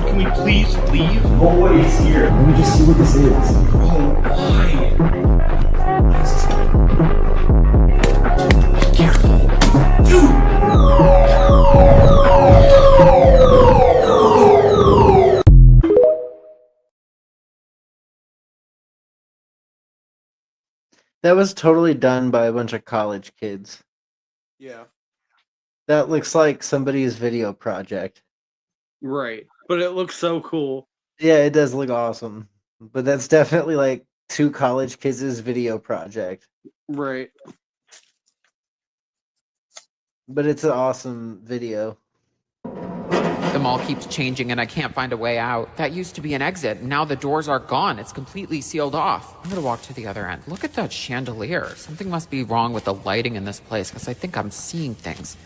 Can we please leave? Nobody's here. Let me just see what this is. Bro, why? Careful. Dude! That was totally done by a bunch of college kids. Yeah. That looks like somebody's video project. Right. But it looks so cool. Yeah, it does look awesome. But that's definitely like two college kids' video project. Right. But it's an awesome video. The mall keeps changing and I can't find a way out. That used to be an exit. Now the doors are gone. It's completely sealed off. I'm gonna walk to the other end. Look at that chandelier. Something must be wrong with the lighting in this place because I think I'm seeing things.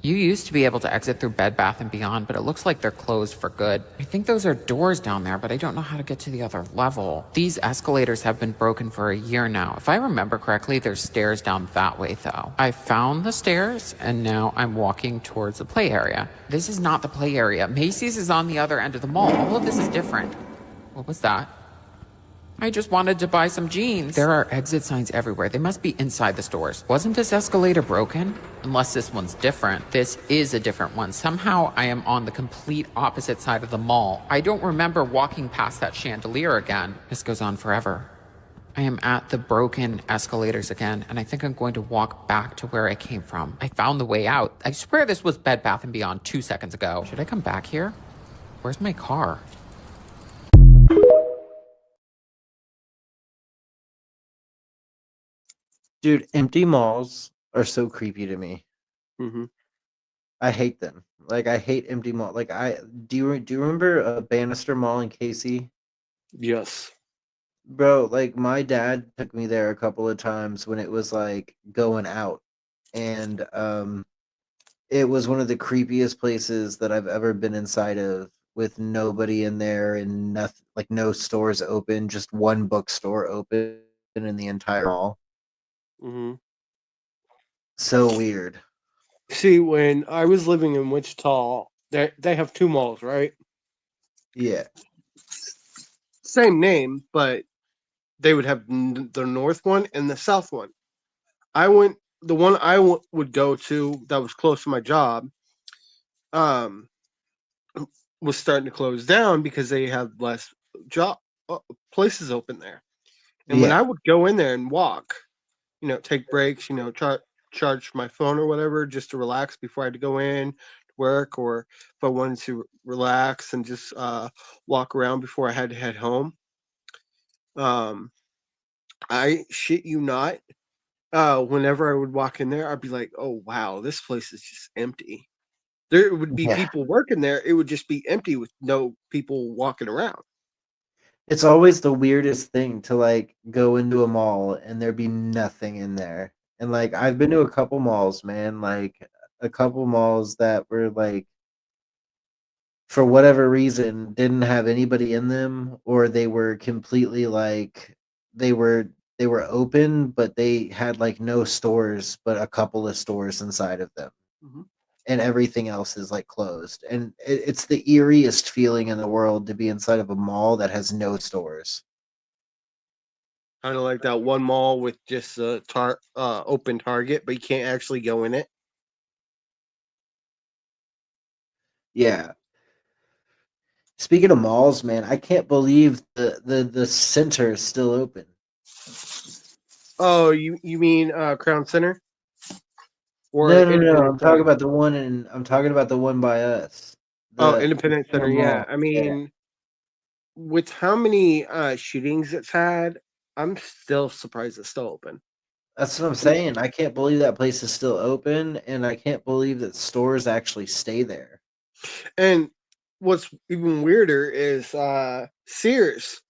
You used to be able to exit through Bed Bath & Beyond, but it looks like they're closed for good. I think those are doors down there, but I don't know how to get to the other level. These escalators have been broken for a year now. If I remember correctly, there's stairs down that way, though. I found the stairs, and now I'm walking towards the play area. This is not the play area. Macy's is on the other end of the mall. All of this is different. What was that? I just wanted to buy some jeans. There are exit signs everywhere. They must be inside the stores. Wasn't this escalator broken? Unless this one's different. This is a different one. Somehow I am on the complete opposite side of the mall. I don't remember walking past that chandelier again. This goes on forever. I am at the broken escalators again, and I think I'm going to walk back to where I came from. I found the way out. I swear this was Bed Bath & Beyond 2 seconds ago. Should I come back here? Where's my car? Dude, empty malls are so creepy to me. Mm-hmm. I hate them. Like I hate empty mall. Like do you remember Bannister Mall in KC? Yes. Bro, like my dad took me there a couple of times when it was like going out. And it was one of the creepiest places that I've ever been inside of, with nobody in there and nothing, like no stores open, just one bookstore open in the entire mall. Mm-hmm. So weird. See, when I was living in Wichita, they have 2 malls, right? Yeah. Same name, but they would have the north one and the south one. The one I would go to that was close to my job, was starting to close down because they had less job places open there. And when I would go in there and walk, take breaks, charge my phone or whatever just to relax before I had to go in to work, or if I wanted to relax and just walk around before I had to head home. I shit you not, whenever I would walk in there, I'd be like, oh wow, this place is just empty. There would be people working there. It would just be empty with no people walking around. It's always the weirdest thing to like go into a mall and there be nothing in there. And like I've been to a couple malls, man, like a couple malls that were like, for whatever reason, didn't have anybody in them, or they were completely like they were open, but they had like no stores, but a couple of stores inside of them. Mm-hmm. And everything else is like closed. And it's the eeriest feeling in the world to be inside of a mall that has no stores. Kind of like that one mall with just a open Target, but you can't actually go in it. Yeah. Speaking of malls, man, I can't believe the center is still open. Oh, you mean Crown Center? Or No. I'm talking about the one by us. Independence Center. Yeah, I mean, with how many shootings it's had, I'm still surprised it's still open. That's what I'm saying. I can't believe that place is still open, and I can't believe that stores actually stay there. And what's even weirder is Sears.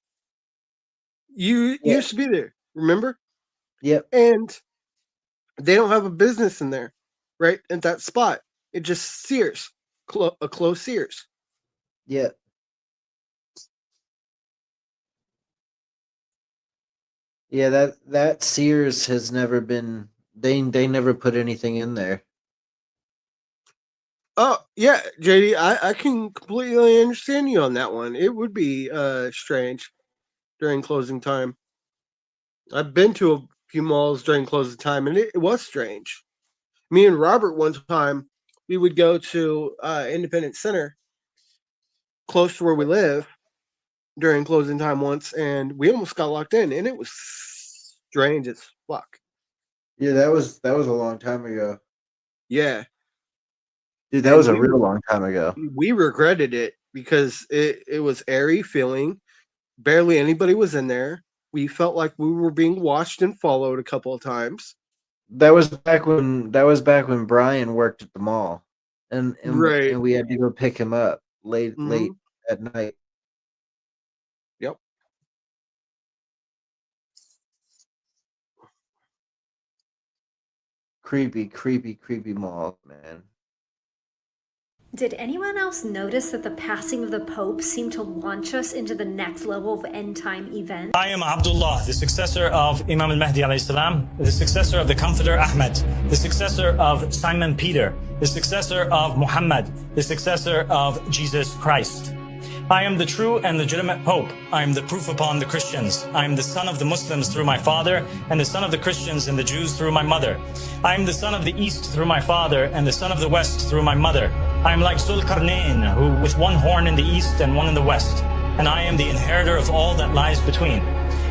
You used to be there, remember? Yep. And they don't have a business in there, right? At that spot. It just Sears. A closed Sears. Yeah. Yeah, that Sears has never been, they never put anything in there. Oh yeah, JD, I can completely understand you on that one. It would be strange during closing time. I've been to a few malls during closing time, and it was strange. Me and Robert one time, we would go to Independence Center, close to where we live, during closing time once, and we almost got locked in, and it was strange as fuck. Yeah, that was a long time ago. Yeah. Dude, that was a real long time ago. We regretted it because it was airy feeling. Barely anybody was in there. We felt like we were being watched and followed a couple of times. That was back when Brian worked at the mall, Right. and we had to go pick him up late Mhm. at night. Yep. Creepy mall, man. Did anyone else notice that the passing of the Pope seemed to launch us into the next level of end time events? I am Abdullah, the successor of Imam al-Mahdi alayhi salam, the successor of the Comforter Ahmed, the successor of Simon Peter, the successor of Muhammad, the successor of Jesus Christ. I am the true and legitimate Pope. I am the proof upon the Christians. I am the son of the Muslims through my father, and the son of the Christians and the Jews through my mother. I am the son of the East through my father, and the son of the West through my mother. I am like Zulkarnain, who with one horn in the East and one in the West, and I am the inheritor of all that lies between.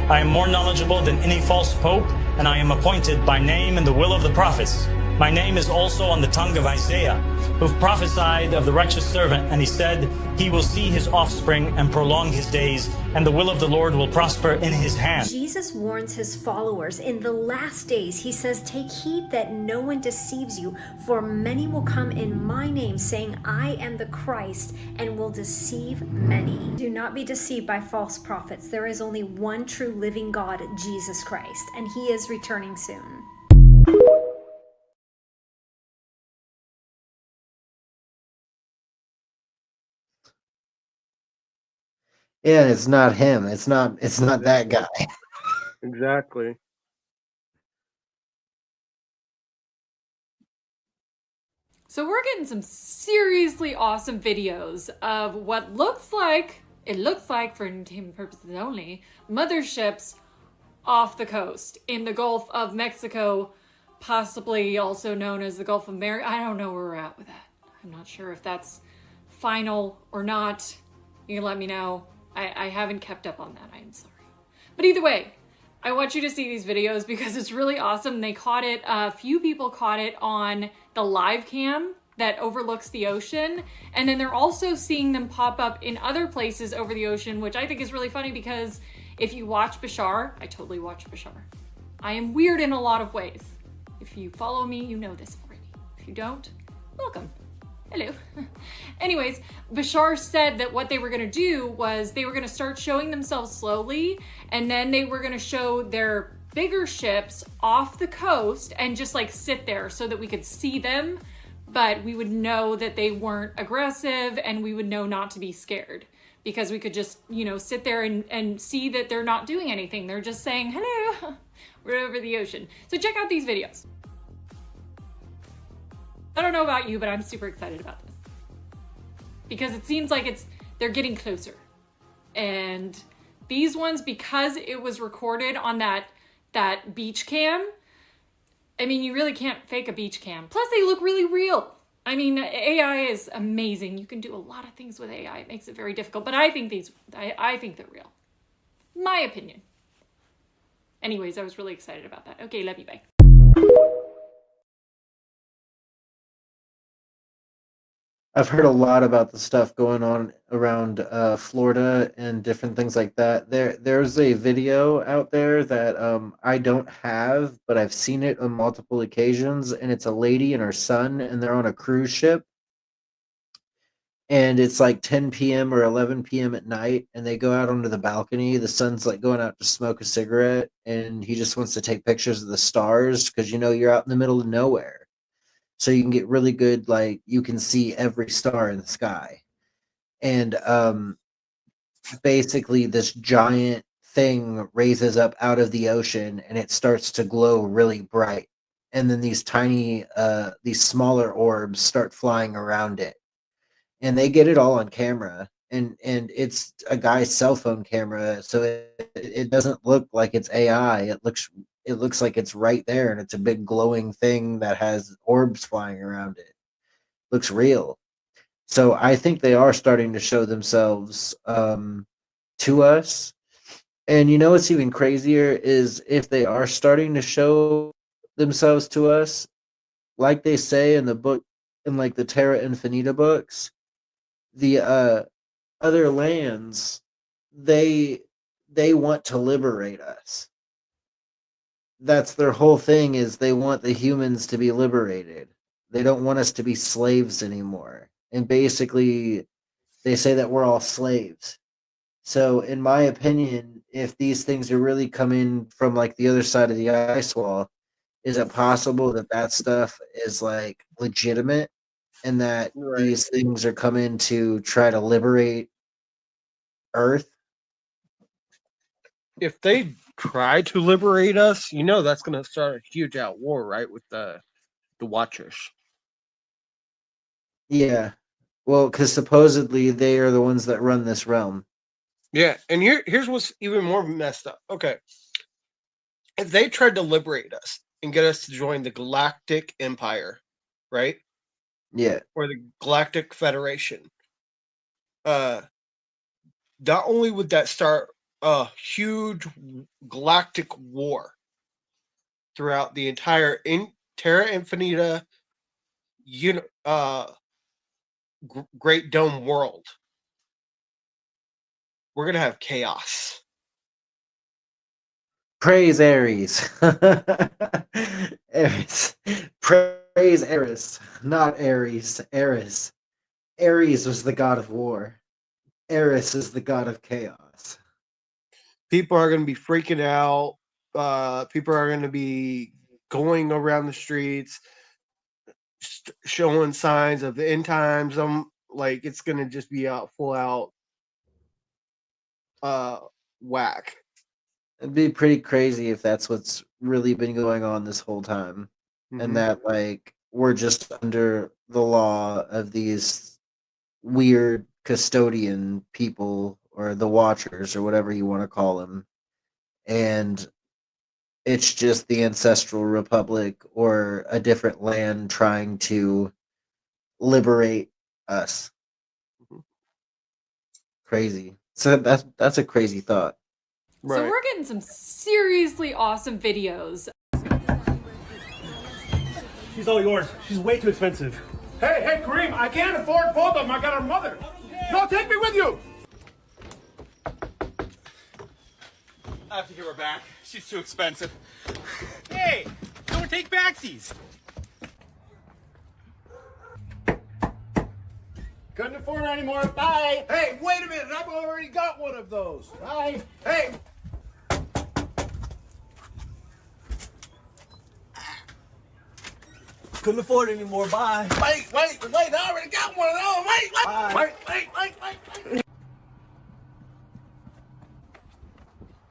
I am more knowledgeable than any false Pope, and I am appointed by name in the will of the prophets. My name is also on the tongue of Isaiah, who prophesied of the righteous servant, and he said, he will see his offspring and prolong his days, and the will of the Lord will prosper in his hand. Jesus warns his followers in the last days. He says, take heed that no one deceives you, for many will come in my name, saying, I am the Christ, and will deceive many. Do not be deceived by false prophets. There is only one true living God, Jesus Christ, and he is returning soon. Yeah, it's not him. It's not that guy. Exactly. So we're getting some seriously awesome videos of what looks like for entertainment purposes only, motherships off the coast in the Gulf of Mexico, possibly also known as the Gulf of America. I don't know where we're at with that. I'm not sure if that's final or not. You can let me know. I haven't kept up on that. I'm sorry. But either way, I want you to see these videos because it's really awesome. They caught it, a few people caught it on the live cam that overlooks the ocean. And then they're also seeing them pop up in other places over the ocean, which I think is really funny because if you watch Bashar, I totally watch Bashar. I am weird in a lot of ways. If you follow me, you know this already. If you don't, welcome. Hello. Anyways, Bashar said that what they were going to do was they were going to start showing themselves slowly, and then they were going to show their bigger ships off the coast and just like sit there so that we could see them, but we would know that they weren't aggressive and we would know not to be scared because we could just, you know, sit there and see that they're not doing anything. They're just saying, hello, we're over the ocean. So check out these videos. I don't know about you, but I'm super excited about this because it seems like they're getting closer. And these ones, because it was recorded on that beach cam, I mean, you really can't fake a beach cam. Plus they look really real. I mean, AI is amazing. You can do a lot of things with AI. It makes it very difficult, but I think I think they're real. My opinion. Anyways, I was really excited about that. Okay, love you, bye. I've heard a lot about the stuff going on around Florida and different things like that. There's a video out there that I don't have, but I've seen it on multiple occasions, and it's a lady and her son, and they're on a cruise ship. And it's like 10 p.m. or 11 p.m. at night, and they go out onto the balcony. The son's like going out to smoke a cigarette, and he just wants to take pictures of the stars because, you know, you're out in the middle of nowhere. So you can get really good, like you can see every star in the sky. And basically this giant thing raises up out of the ocean and it starts to glow really bright. And then these tiny, these smaller orbs start flying around it. And they get it all on camera. And it's a guy's cell phone camera, so it doesn't look like it's AI. It looks like it's right there, and it's a big glowing thing that has orbs flying around it. Looks real. So I think they are starting to show themselves to us. And you know what's even crazier is if they are starting to show themselves to us, like they say in the book, in like the Terra Infinita books, the other lands, they want to liberate us. That's their whole thing, is they want the humans to be liberated. They don't want us to be slaves anymore. And basically they say that we're all slaves. So in my opinion, if these things are really coming from like the other side of the ice wall, is it possible that that stuff is like legitimate and that these things are coming to try to liberate Earth? If they try to liberate us, that's going to start a huge out war, right, with the Watchers. Yeah. Well, because supposedly they are the ones that run this realm. Yeah, and here's what's even more messed up. Okay. If they tried to liberate us and get us to join the Galactic Empire, right? Yeah. Or the Galactic Federation, not only would that start a huge galactic war throughout the entire Terra Infinita Great Dome world, we're gonna have chaos. Praise Ares. Ares. Praise Ares. Not Ares. Ares. Ares was the god of war. Ares is the god of chaos. People are going to be freaking out. People are going to be going around the streets, showing signs of the end times. Like, it's going to just be out full out whack. It'd be pretty crazy if that's what's really been going on this whole time. And that like we're just under the law of these weird custodian people, or the Watchers, or whatever you want to call them. And it's just the Ancestral Republic or a different land trying to liberate us. Crazy. So that's a crazy thought. So we're getting some seriously awesome videos. She's all yours. She's way too expensive. Hey, Kareem, I can't afford both of them. I got her mother. No, take me with you. I have to give her back. She's too expensive. Hey, don't take backsies. Couldn't afford her anymore. Bye. Hey, wait a minute. I've already got one of those. Bye. Hey. Couldn't afford it anymore. Bye. Wait. I already got one of those. Wait.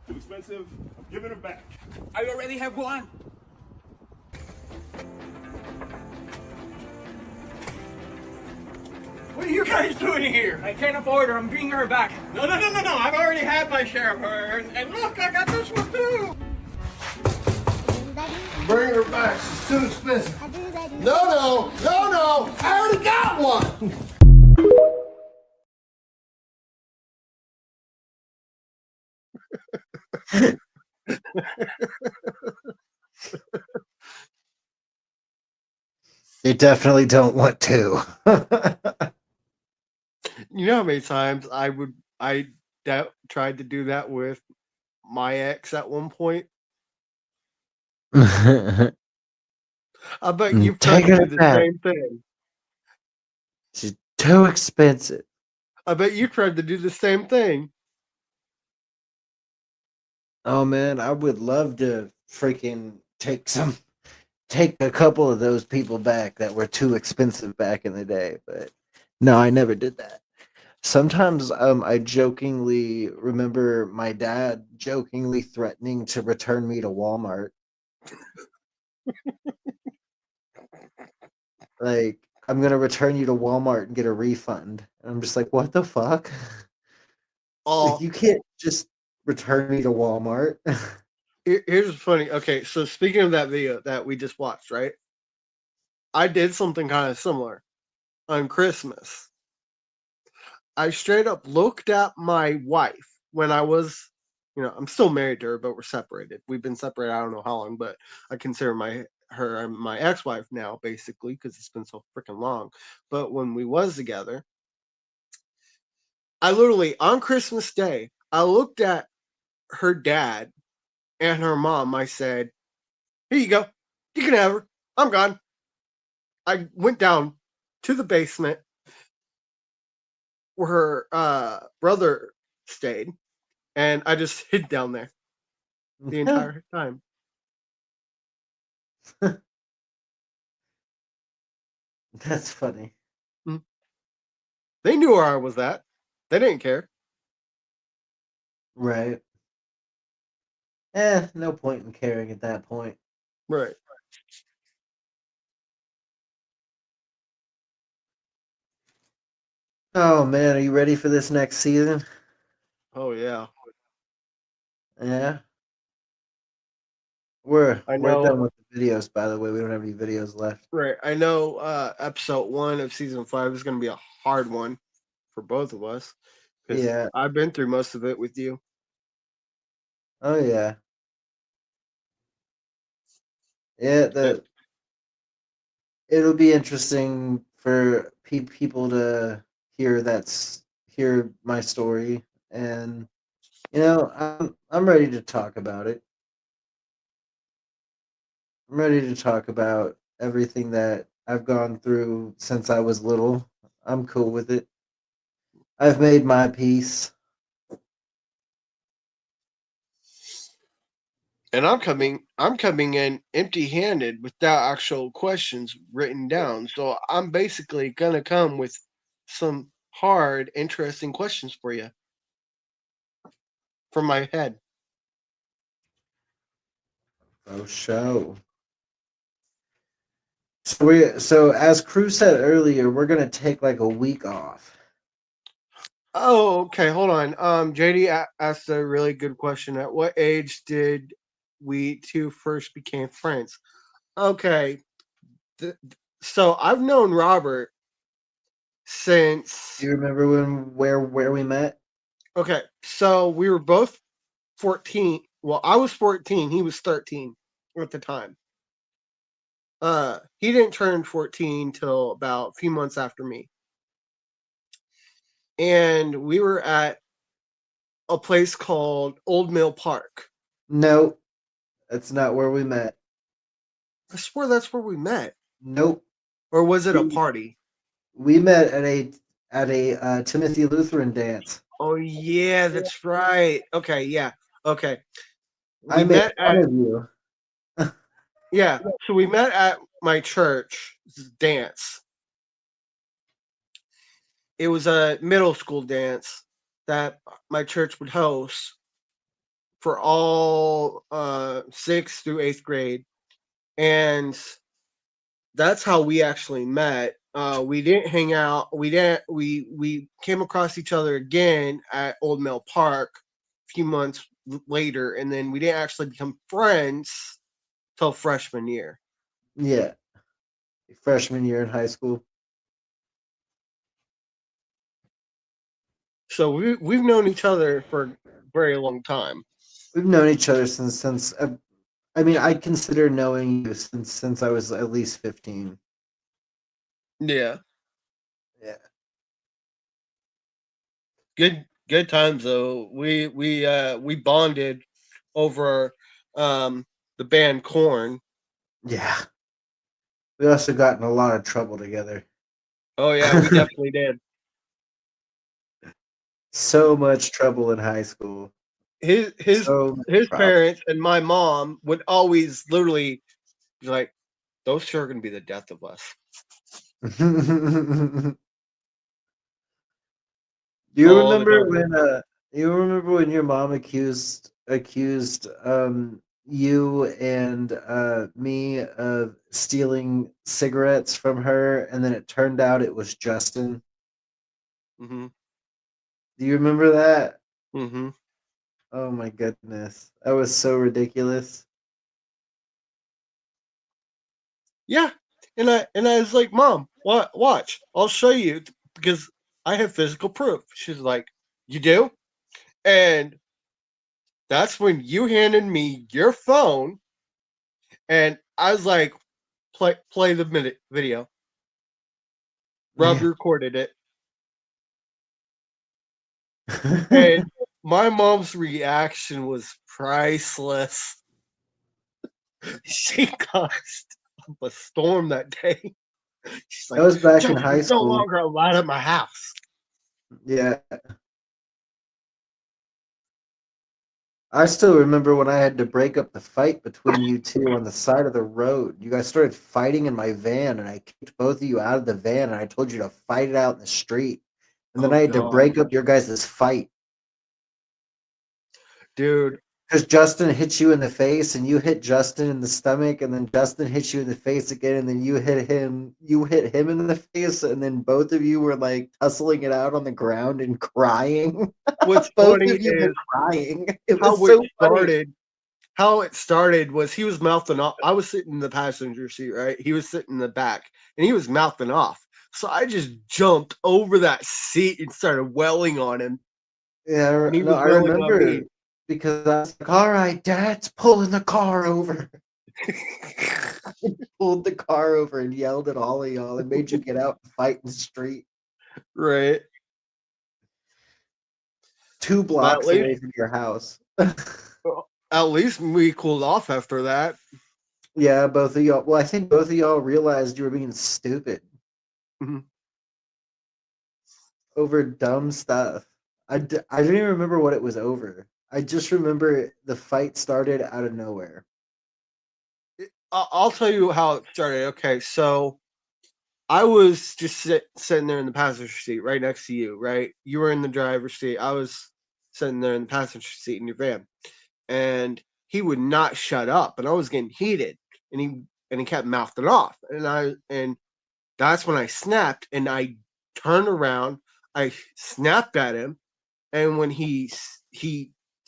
Too expensive. I'm giving it back. I already have one. What are you guys doing here? I can't afford her. I'm bringing her back. No. I've already had my share of her. And look, I got this one too. Bring her back. She's too expensive. No. I already got one. They definitely don't want to. You know how many times I tried to do that with my ex at one point? I bet you've tried to do the same thing. She's too expensive. I bet you tried to do the same thing. Oh man, I would love to freaking take a couple of those people back that were too expensive back in the day, but no, I never did that. Sometimes I jokingly remember my dad jokingly threatening to return me to Walmart. Like, I'm gonna return you to Walmart and get a refund. And I'm just like, what the fuck? Like, you can't just return me to Walmart. Here's funny. Okay, so speaking of that video that we just watched, right? I did something kind of similar on Christmas. I straight up looked at my wife when I was I'm still married to her, but we're separated. We've been separated I don't know how long, but I consider her my ex-wife now, basically, because it's been so freaking long. But when we was together, I literally on Christmas Day, I looked at her dad and her mom. I said, "Here you go. You can have her. I'm gone." I went down to the basement where her brother stayed, and I just hid down there the entire time. That's funny. They knew where I was at. They didn't care. Right. No point in caring at that point. Right. Oh man, are you ready for this next season? Oh yeah. Yeah. We're I done know. with the videos, by the way. We don't have any videos left. Right. I know episode 1 of season 5 is going to be a hard one for both of us. Yeah. I've been through most of it with you. Oh yeah. Yeah, it'll be interesting for people to hear my story, and I'm ready to talk about it. I'm ready to talk about everything that I've gone through since I was little. I'm cool with it. I've made my peace. And I'm coming in empty-handed without actual questions written down. So I'm basically going to come with some hard, interesting questions for you from my head. Oh, show. So as Crew said earlier, we're gonna take like a week off. Oh, okay. Hold on. JD asked a really good question. At what age did we two first became friends? Okay. So I've known Robert since. Do you remember where we met? Okay, so we were both 14. Well, I was 14. He was 13 at the time. He didn't turn 14 till about a few months after me. And we were at a place called Old Mill Park. No, that's not where we met. I swear that's where we met. Nope. Or was it a party? We met at a Timothy Lutheran dance. Oh yeah, that's right. Okay, yeah. Okay. I made fun of you. Yeah, so we met at my church dance. It was a middle school dance that my church would host for all 6th through 8th grade, and that's how we actually met. We didn't hang out. We came across each other again at Old Mill Park a few months later, and then we didn't actually become friends till freshman year. Yeah, freshman year in high school. So we've known each other for a very long time. We've known each other since I mean, I consider knowing you since I was at least 15. Yeah. Yeah. Good times though. We bonded over the band Korn. Yeah. We also got in a lot of trouble together. Oh yeah, we definitely did. So much trouble in high school. His parents and my mom would always literally be like, "Those two are going to be the death of us." Do you remember when you remember when your mom accused you and me of stealing cigarettes from her, and then it turned out it was Justin? Mm-hmm. Do you remember that? Mm-hmm. Oh my goodness, that was so ridiculous. Yeah, and I was like, "Mom, watch, I'll show you because I have physical proof." She's like, "You do?" And that's when you handed me your phone, and I was like, play the video. Rob recorded it. And my mom's reaction was priceless. She caused a storm that day. She's like, that was back in Justin's high no school. longer allowed at my house. Yeah. I still remember when I had to break up the fight between you two on the side of the road. You guys started fighting in my van, and I kicked both of you out of the van, and I told you to fight it out in the street. And then I had to break up your guys' fight. Dude. Because Justin hit you in the face, and you hit Justin in the stomach, and then Justin hit you in the face again, and then you hit him in the face, and then both of you were like tussling it out on the ground and crying. What's both funny of you is were crying. It how was so started. funny. How it started was he was mouthing off. I was sitting in the passenger seat, right? He was sitting in the back, and he was mouthing off. So I just jumped over that seat and started welling on him. Yeah, and he no, was I welling on remember me. because I was like, all right, Dad's pulling the car over. Pulled the car over and yelled at all of y'all and made you get out and fight in the street. Right. 2 blocks away from your house. At least we cooled off after that. Yeah, both of y'all. Well, I think both of y'all realized you were being stupid. Over dumb stuff. I didn't even remember what it was over. I just remember the fight started out of nowhere. I'll tell you how it started. Okay, so I was just sitting there in the passenger seat right next to you, right? You were in the driver's seat. I was sitting there in the passenger seat in your van. And he would not shut up, and I was getting heated, and he kept mouthing off. And that's when I snapped, and I turned around, I snapped at him, and when he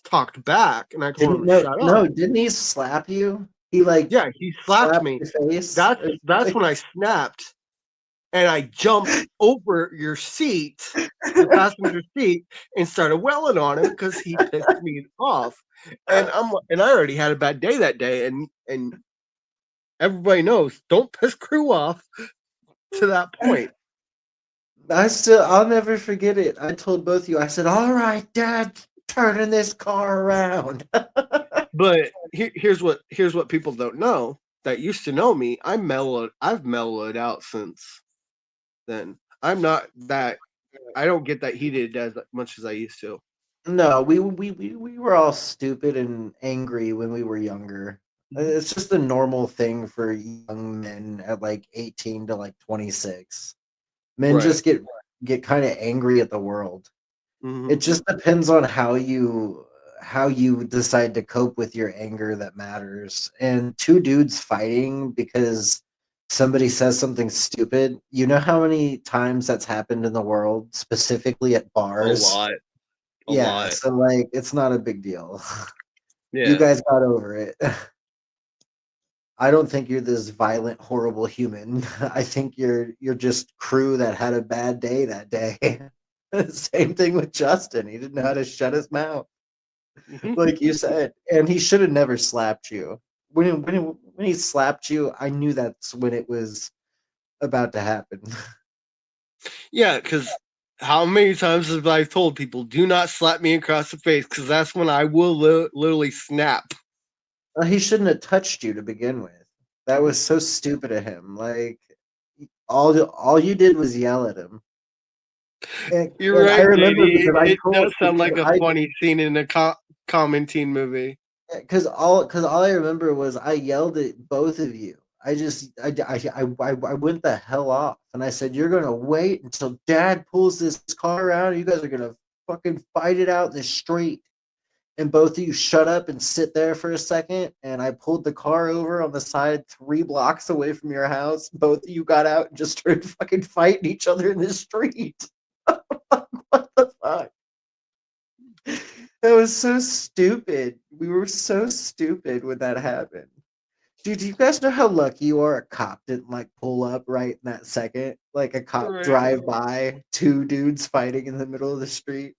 talked back, and I told him to shut up. No, didn't he slap you? He he slapped me. Your face. That's when I snapped, and I jumped over your seat, the passenger seat, and started welling on him because he pissed me off. And I already had a bad day that day, and everybody knows don't piss crew off to that point. I'll never forget it. I told both of you, I said, all right, Dad, turning this car around. But here's what people don't know that used to know me. I've mellowed out since then. I'm not that, I don't get that heated as much as I used to. No, we were all stupid and angry when we were younger. It's just a normal thing for young men at like 18 to like 26. Men just get kind of angry at the world. It just depends on how you decide to cope with your anger that matters. And two dudes fighting because somebody says something stupid. You know how many times that's happened in the world, specifically at bars? A lot. Yeah, so like it's not a big deal. Yeah. You guys got over it. I don't think you're this violent, horrible human. I think you're just crew that had a bad day that day. Same thing with Justin. He didn't know how to shut his mouth, like you said, and he should have never slapped you. When he slapped you, I knew that's when it was about to happen. Yeah, because how many times have I told people, do not slap me across the face, because that's when I will literally snap. He shouldn't have touched you to begin with. That was so stupid of him. Like all you did was yell at him. You're right, I remember JD. It does sound like a funny scene in a common teen movie. Because all I remember was I yelled at both of you. I went the hell off, and I said, "You're gonna wait until Dad pulls this car around. You guys are gonna fucking fight it out in the street." And both of you shut up and sit there for a second. And I pulled the car over on the side 3 blocks away from your house. Both of you got out and just started fucking fighting each other in the street. What the fuck? That was so stupid. We were so stupid when that happened. Dude, do you guys know how lucky you are a cop didn't like pull up right in that second? Like a cop drive by, 2 dudes fighting in the middle of the street.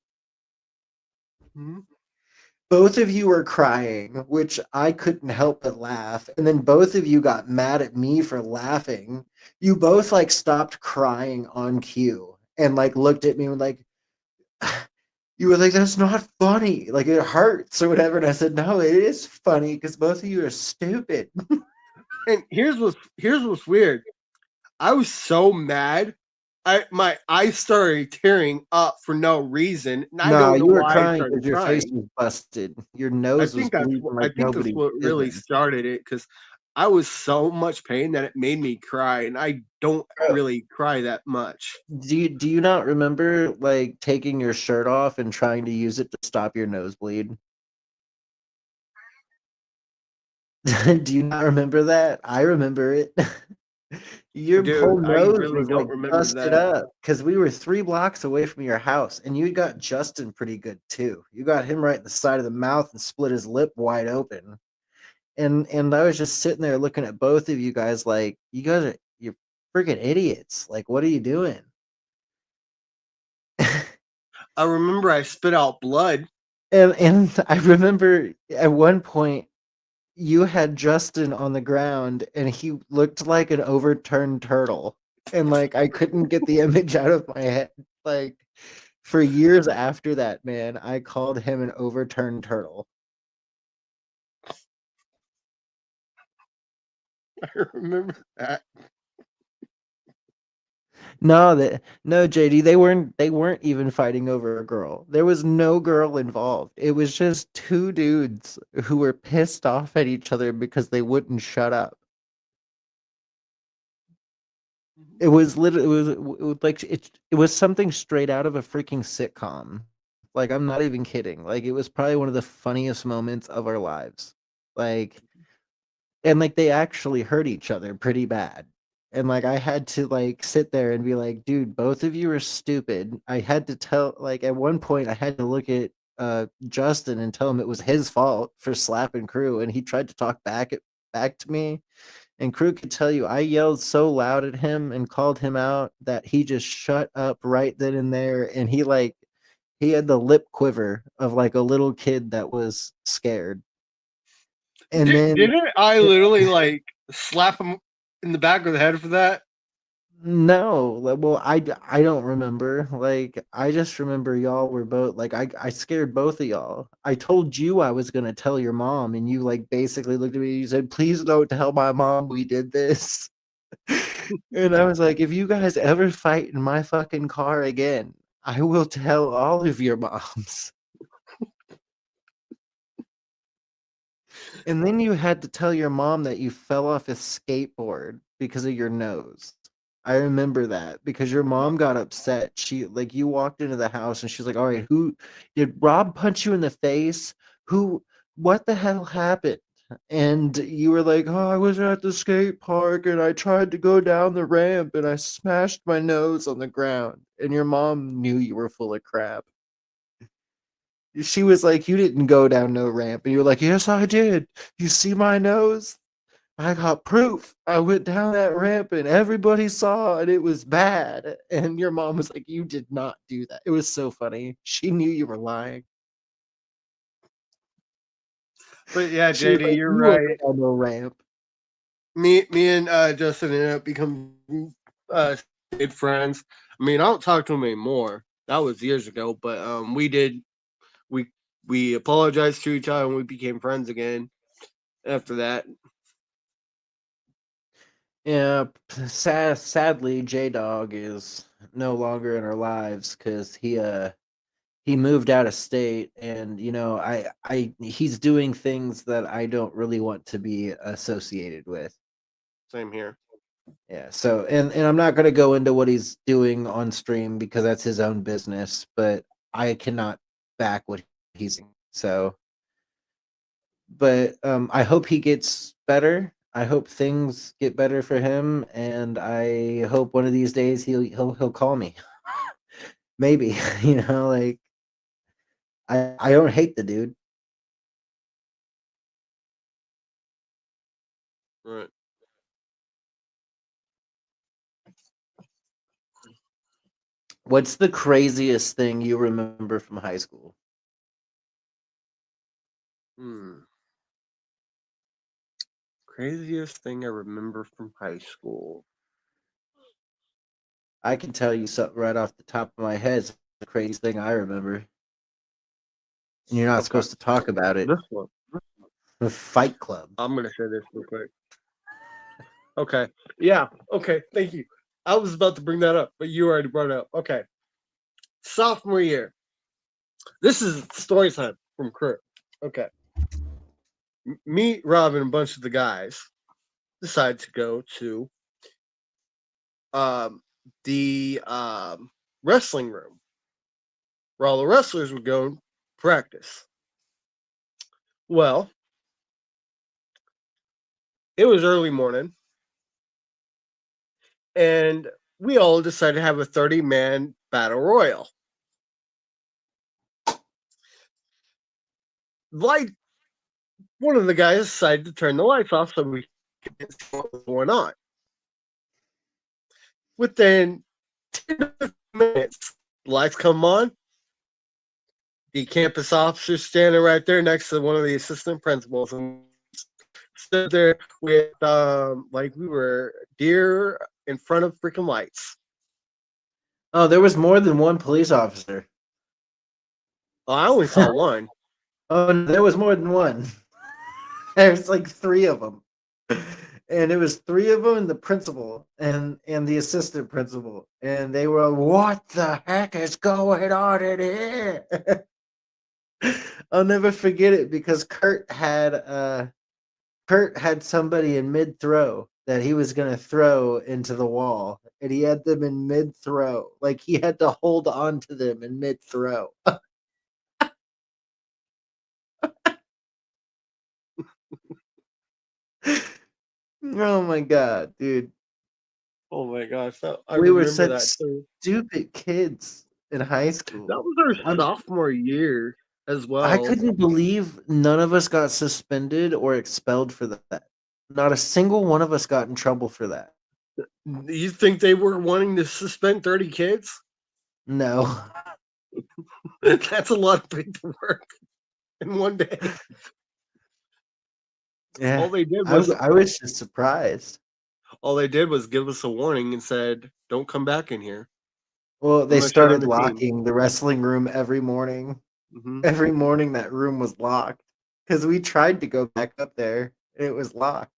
both of you were crying, which I couldn't help but laugh, and then both of you got mad at me for laughing. You both like stopped crying on cue and like looked at me and like you were like, "That's not funny. Like it hurts or whatever." And I said, "No, it is funny because both of you are stupid." And here's what's weird. I was so mad. My eyes started tearing up for no reason, and I Nah, don't know you were why I crying started because your face crying. was busted. Your nose was bleeding I like think that's nobody's what really business. started it because I was so much pain that it made me cry, and I don't Bro, really cry that much. do you not remember like taking your shirt off and trying to use it to stop your nosebleed? Do you not remember that? I remember it. Your Dude, whole I nose really was don't like remember busted that. up because we were 3 blocks away from your house, and you got Justin pretty good too. You got him right in the side of the mouth and split his lip wide open. And I was just sitting there looking at both of you guys like, you're freaking idiots. Like, what are you doing? I remember I spit out blood. And I remember at one point you had Justin on the ground and he looked like an overturned turtle. And like I couldn't get the image out of my head. Like for years after that, man, I called him an overturned turtle. I remember that. No, JD, they weren't even fighting over a girl. There was no girl involved. It was just two dudes who were pissed off at each other because they wouldn't shut up. It was literally it was like it was something straight out of a freaking sitcom. Like I'm not even kidding. Like it was probably one of the funniest moments of our lives. Like and like they actually hurt each other pretty bad. And like I had to like sit there and be like, dude, both of you are stupid. I had to tell like at one point I had to look at Justin and tell him it was his fault for slapping Crew, and he tried to talk back to me. And Crew could tell you I yelled so loud at him and called him out that he just shut up right then and there, and he had the lip quiver of like a little kid that was scared. And then Didn't I literally like slap him in the back of the head for that? no, well, I don't remember. Like, I just remember y'all were both like I scared both of y'all. I told you I was gonna tell your mom, and you like basically looked at me and you said, "Please don't tell my mom we did this." And I was like, "If you guys ever fight in my fucking car again, I will tell all of your moms." And then you had to tell your mom that you fell off a skateboard because of your nose. I remember that because your mom got upset. She like you walked into the house and she's like, "All right, who did Rob punch you in the face? Who what the hell happened?" And you were like, "Oh, I was at the skate park and I tried to go down the ramp and I smashed my nose on the ground." And your mom knew you were full of crap. She was like, "You didn't go down no ramp." And you were like, "Yes, I did. You see my nose? I got proof. I went down that ramp and everybody saw and it was bad." And your mom was like, "You did not do that." It was so funny. She knew you were lying. But yeah, She was JD, like, you're "You won't right. go down no ramp." Me and Justin ended up becoming good friends. I mean, I don't talk to him anymore. That was years ago, but we we apologized to each other and we became friends again after that. Yeah, sadly, J Dog is no longer in our lives because he moved out of state, and you know I he's doing things that I don't really want to be associated with. Same here. Yeah, so and I'm not going to go into what he's doing on stream because that's his own business, but I cannot back what he's doing. So but I hope he gets better. I hope things get better for him, and I hope one of these days he'll call me. Maybe, you know, like I don't hate the dude. Right. What's the craziest thing you remember from high school? Craziest thing I remember from high school. I can tell you something right off the top of my head. It's the craziest thing I remember. And you're not supposed to talk about it. This one. The Fight Club. I'm gonna say this real quick. Okay. Yeah. Okay. Thank you. I was about to bring that up, but you already brought it up. Okay. Sophomore year. This is story time from crew. Okay. Me, Rob, and a bunch of the guys decided to go to the wrestling room where all the wrestlers would go practice. Well, it was early morning, and we all decided to have a 30-man battle royal. Light. One of the guys decided to turn the lights off so we could see what was going on. Within 10 minutes, the lights come on. The campus officer standing right there next to one of the assistant principals and stood there with like we were deer in front of freaking lights. Oh, there was more than one police officer. Oh, I only saw one. Oh, no, there was more than one. There's like 3 of them. And it was 3 of them and the principal and the assistant principal. And they were, what the heck is going on in here? I'll never forget it because Kurt had somebody in mid throw that he was gonna throw into the wall, and he had them in mid throw. Like he had to hold on to them in mid throw. Oh my god, dude. Oh my gosh, We were remember such that too. stupid kids in high school. That was our sophomore year as well. I couldn't believe none of us got suspended or expelled for that. Not a single one of us got in trouble for that. You think they were wanting to suspend 30 kids? No. That's a lot of paperwork in one day. Yeah. All they did was I was just surprised. All they did was give us a warning and said, "Don't come back in here." Well, they unless you're on started the team. locking the wrestling room every morning. Mhm. Every morning that room was locked because we tried to go back up there and it was locked.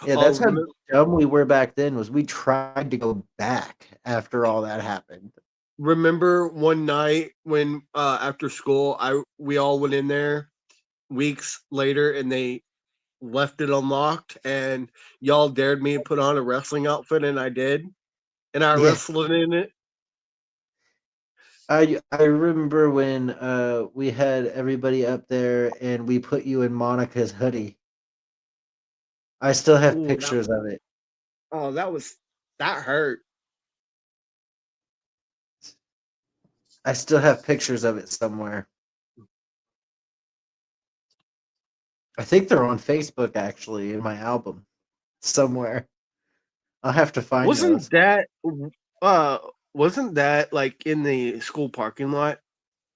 Yeah, that's how dumb we were back then. Was we tried to go back after all that happened. Remember one night when after school we all went in there weeks later and they left it unlocked and y'all dared me to put on a wrestling outfit and I did and I wrestled in it. I remember when we had everybody up there and we put you in Monica's hoodie. I still have pictures of it. Oh, that hurt. I still have pictures of it somewhere. I think they're on Facebook actually in my album somewhere. I'll have to find those. Wasn't that like in the school parking lot?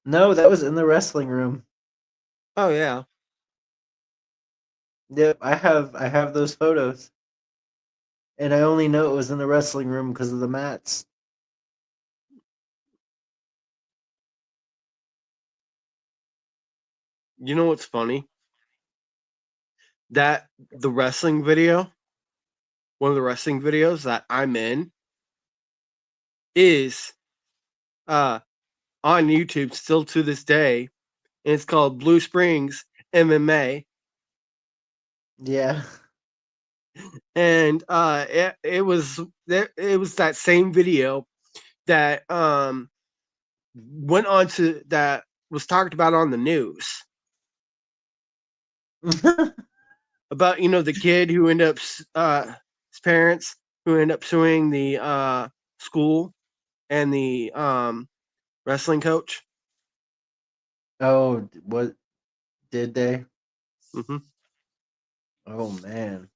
No, that was in the wrestling room. Oh yeah. Yep, I have those photos. And I only know it was in the wrestling room because of the mats. You know what's funny? That the wrestling video, one of the wrestling videos that I'm in is on YouTube still to this day, and it's called Blue Springs MMA. Yeah. And it was that same video that went on to that was talked about on the news. About the kid who ended up his parents who ended up suing the school and the wrestling coach. Oh, what did they? Mm-hmm. Oh man.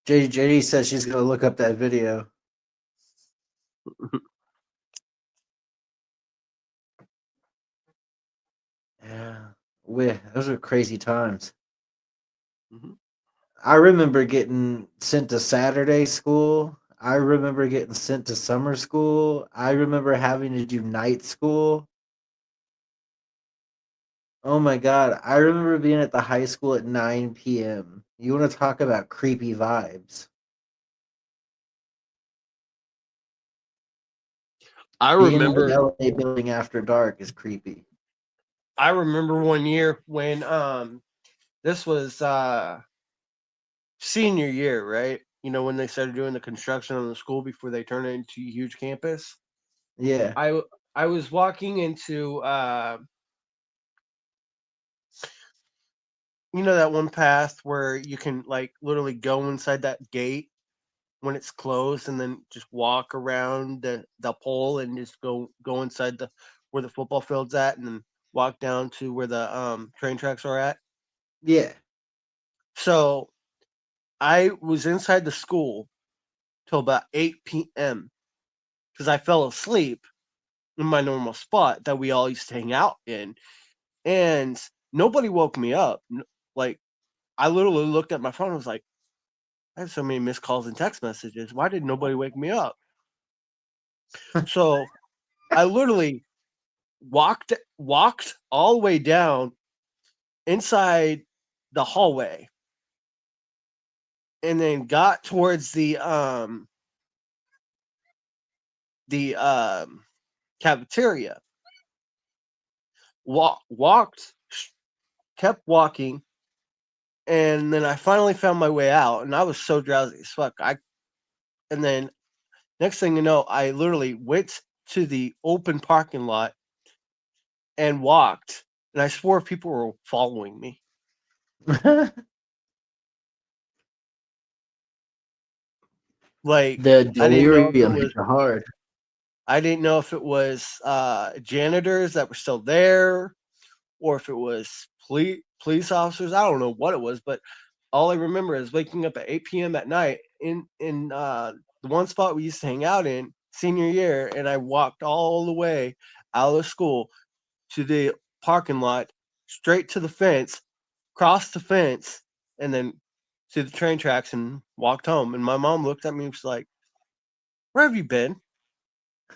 JD says she's gonna look up that video. Yeah, those were crazy times. Mm-hmm. I remember getting sent to Saturday school. I remember getting sent to summer school. I remember having to do night school. Oh my god, I remember being at the high school at 9 p.m. You want to talk about creepy vibes? I Being in an remember LA building after dark is creepy. I remember one year when this was senior year, right? You know, when they started doing the construction on the school before they turned it into a huge campus. Yeah. I was walking into you know that one path where you can like literally go inside that gate when it's closed and then just walk around the pole and just go inside the where the football field's at and then walk down to where the train tracks are at. Yeah. So I was inside the school till about 8 p.m. because I fell asleep in my normal spot that we all used to hang out in, and nobody woke me up. Like I literally looked at my phone and was like, I have so many missed calls and text messages. Why did nobody wake me up? So I literally walked all the way down inside the hallway and then got towards the cafeteria. Walked, kept walking, and then I finally found my way out, and I was so drowsy as fuck. And then next thing you know, I literally went to the open parking lot and walked, and I swore people were following me. Like The I didn't know if it delirium hit was you hard. I didn't know if it was janitors that were still there or if it was police officers. I don't know what it was, but all I remember is waking up at 8 p.m. at night in the one spot we used to hang out in senior year, and I walked all the way out of school to the parking lot, straight to the fence, crossed the fence, and then to the train tracks and walked home. And my mom looked at me and was like, "Where have you been?"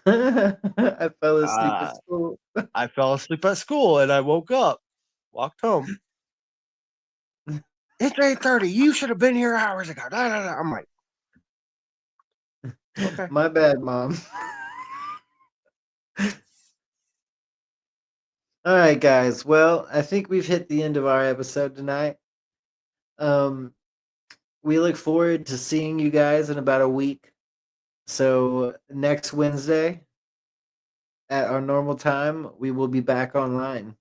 I fell asleep at school. I fell asleep at school and I woke up, walked home. It's 8:30. You should have been here hours ago. Da, da, da. I'm like, okay. My bad, Mom. All right, guys. Well, I think we've hit the end of our episode tonight. We look forward to seeing you guys in about a week. So next Wednesday at our normal time, we will be back online.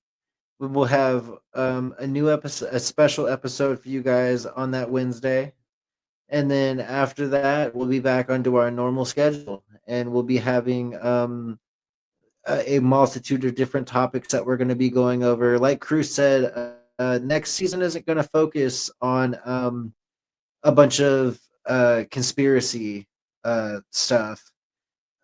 We will have a new episode, a special episode for you guys on that Wednesday. And then after that, we'll be back onto our normal schedule, and we'll be having a multitude of different topics that we're going to be going over. Like Cruz said, next season isn't going to focus on a bunch of conspiracy stuff.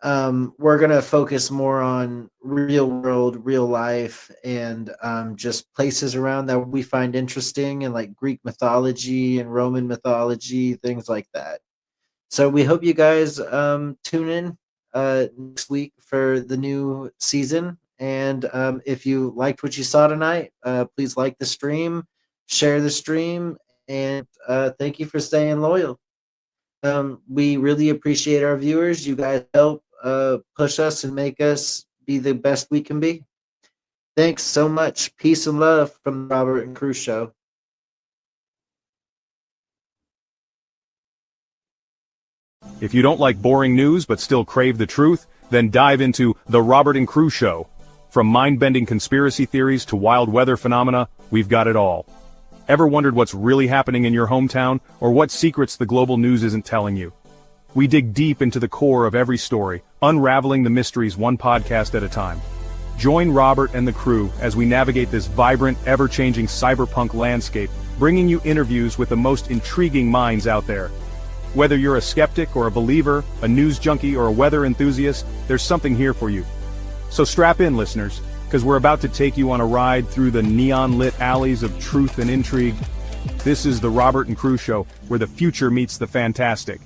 We're going to focus more on real world, real life, and just places around that we find interesting, and like Greek mythology and Roman mythology, things like that. So we hope you guys tune in next week for the new season. And if you liked what you saw tonight, please like the stream, share the stream, and thank you for staying loyal. We really appreciate our viewers. You guys help push us and make us be the best we can be. Thanks so much. Peace and love from the Robert and Cruz Show. If you don't like boring news but still crave the truth, then dive into The Robert and Cruz Show. From mind-bending conspiracy theories to wild weather phenomena, we've got it all. Ever wondered what's really happening in your hometown, or what secrets the global news isn't telling you? We dig deep into the core of every story, unraveling the mysteries one podcast at a time. Join Robert and the crew as we navigate this vibrant, ever-changing cyberpunk landscape, bringing you interviews with the most intriguing minds out there. Whether you're a skeptic or a believer, a news junkie or a weather enthusiast, there's something here for you. So strap in, listeners, because we're about to take you on a ride through the neon-lit alleys of truth and intrigue. This is the Robert and Crew Show, where the future meets the fantastic.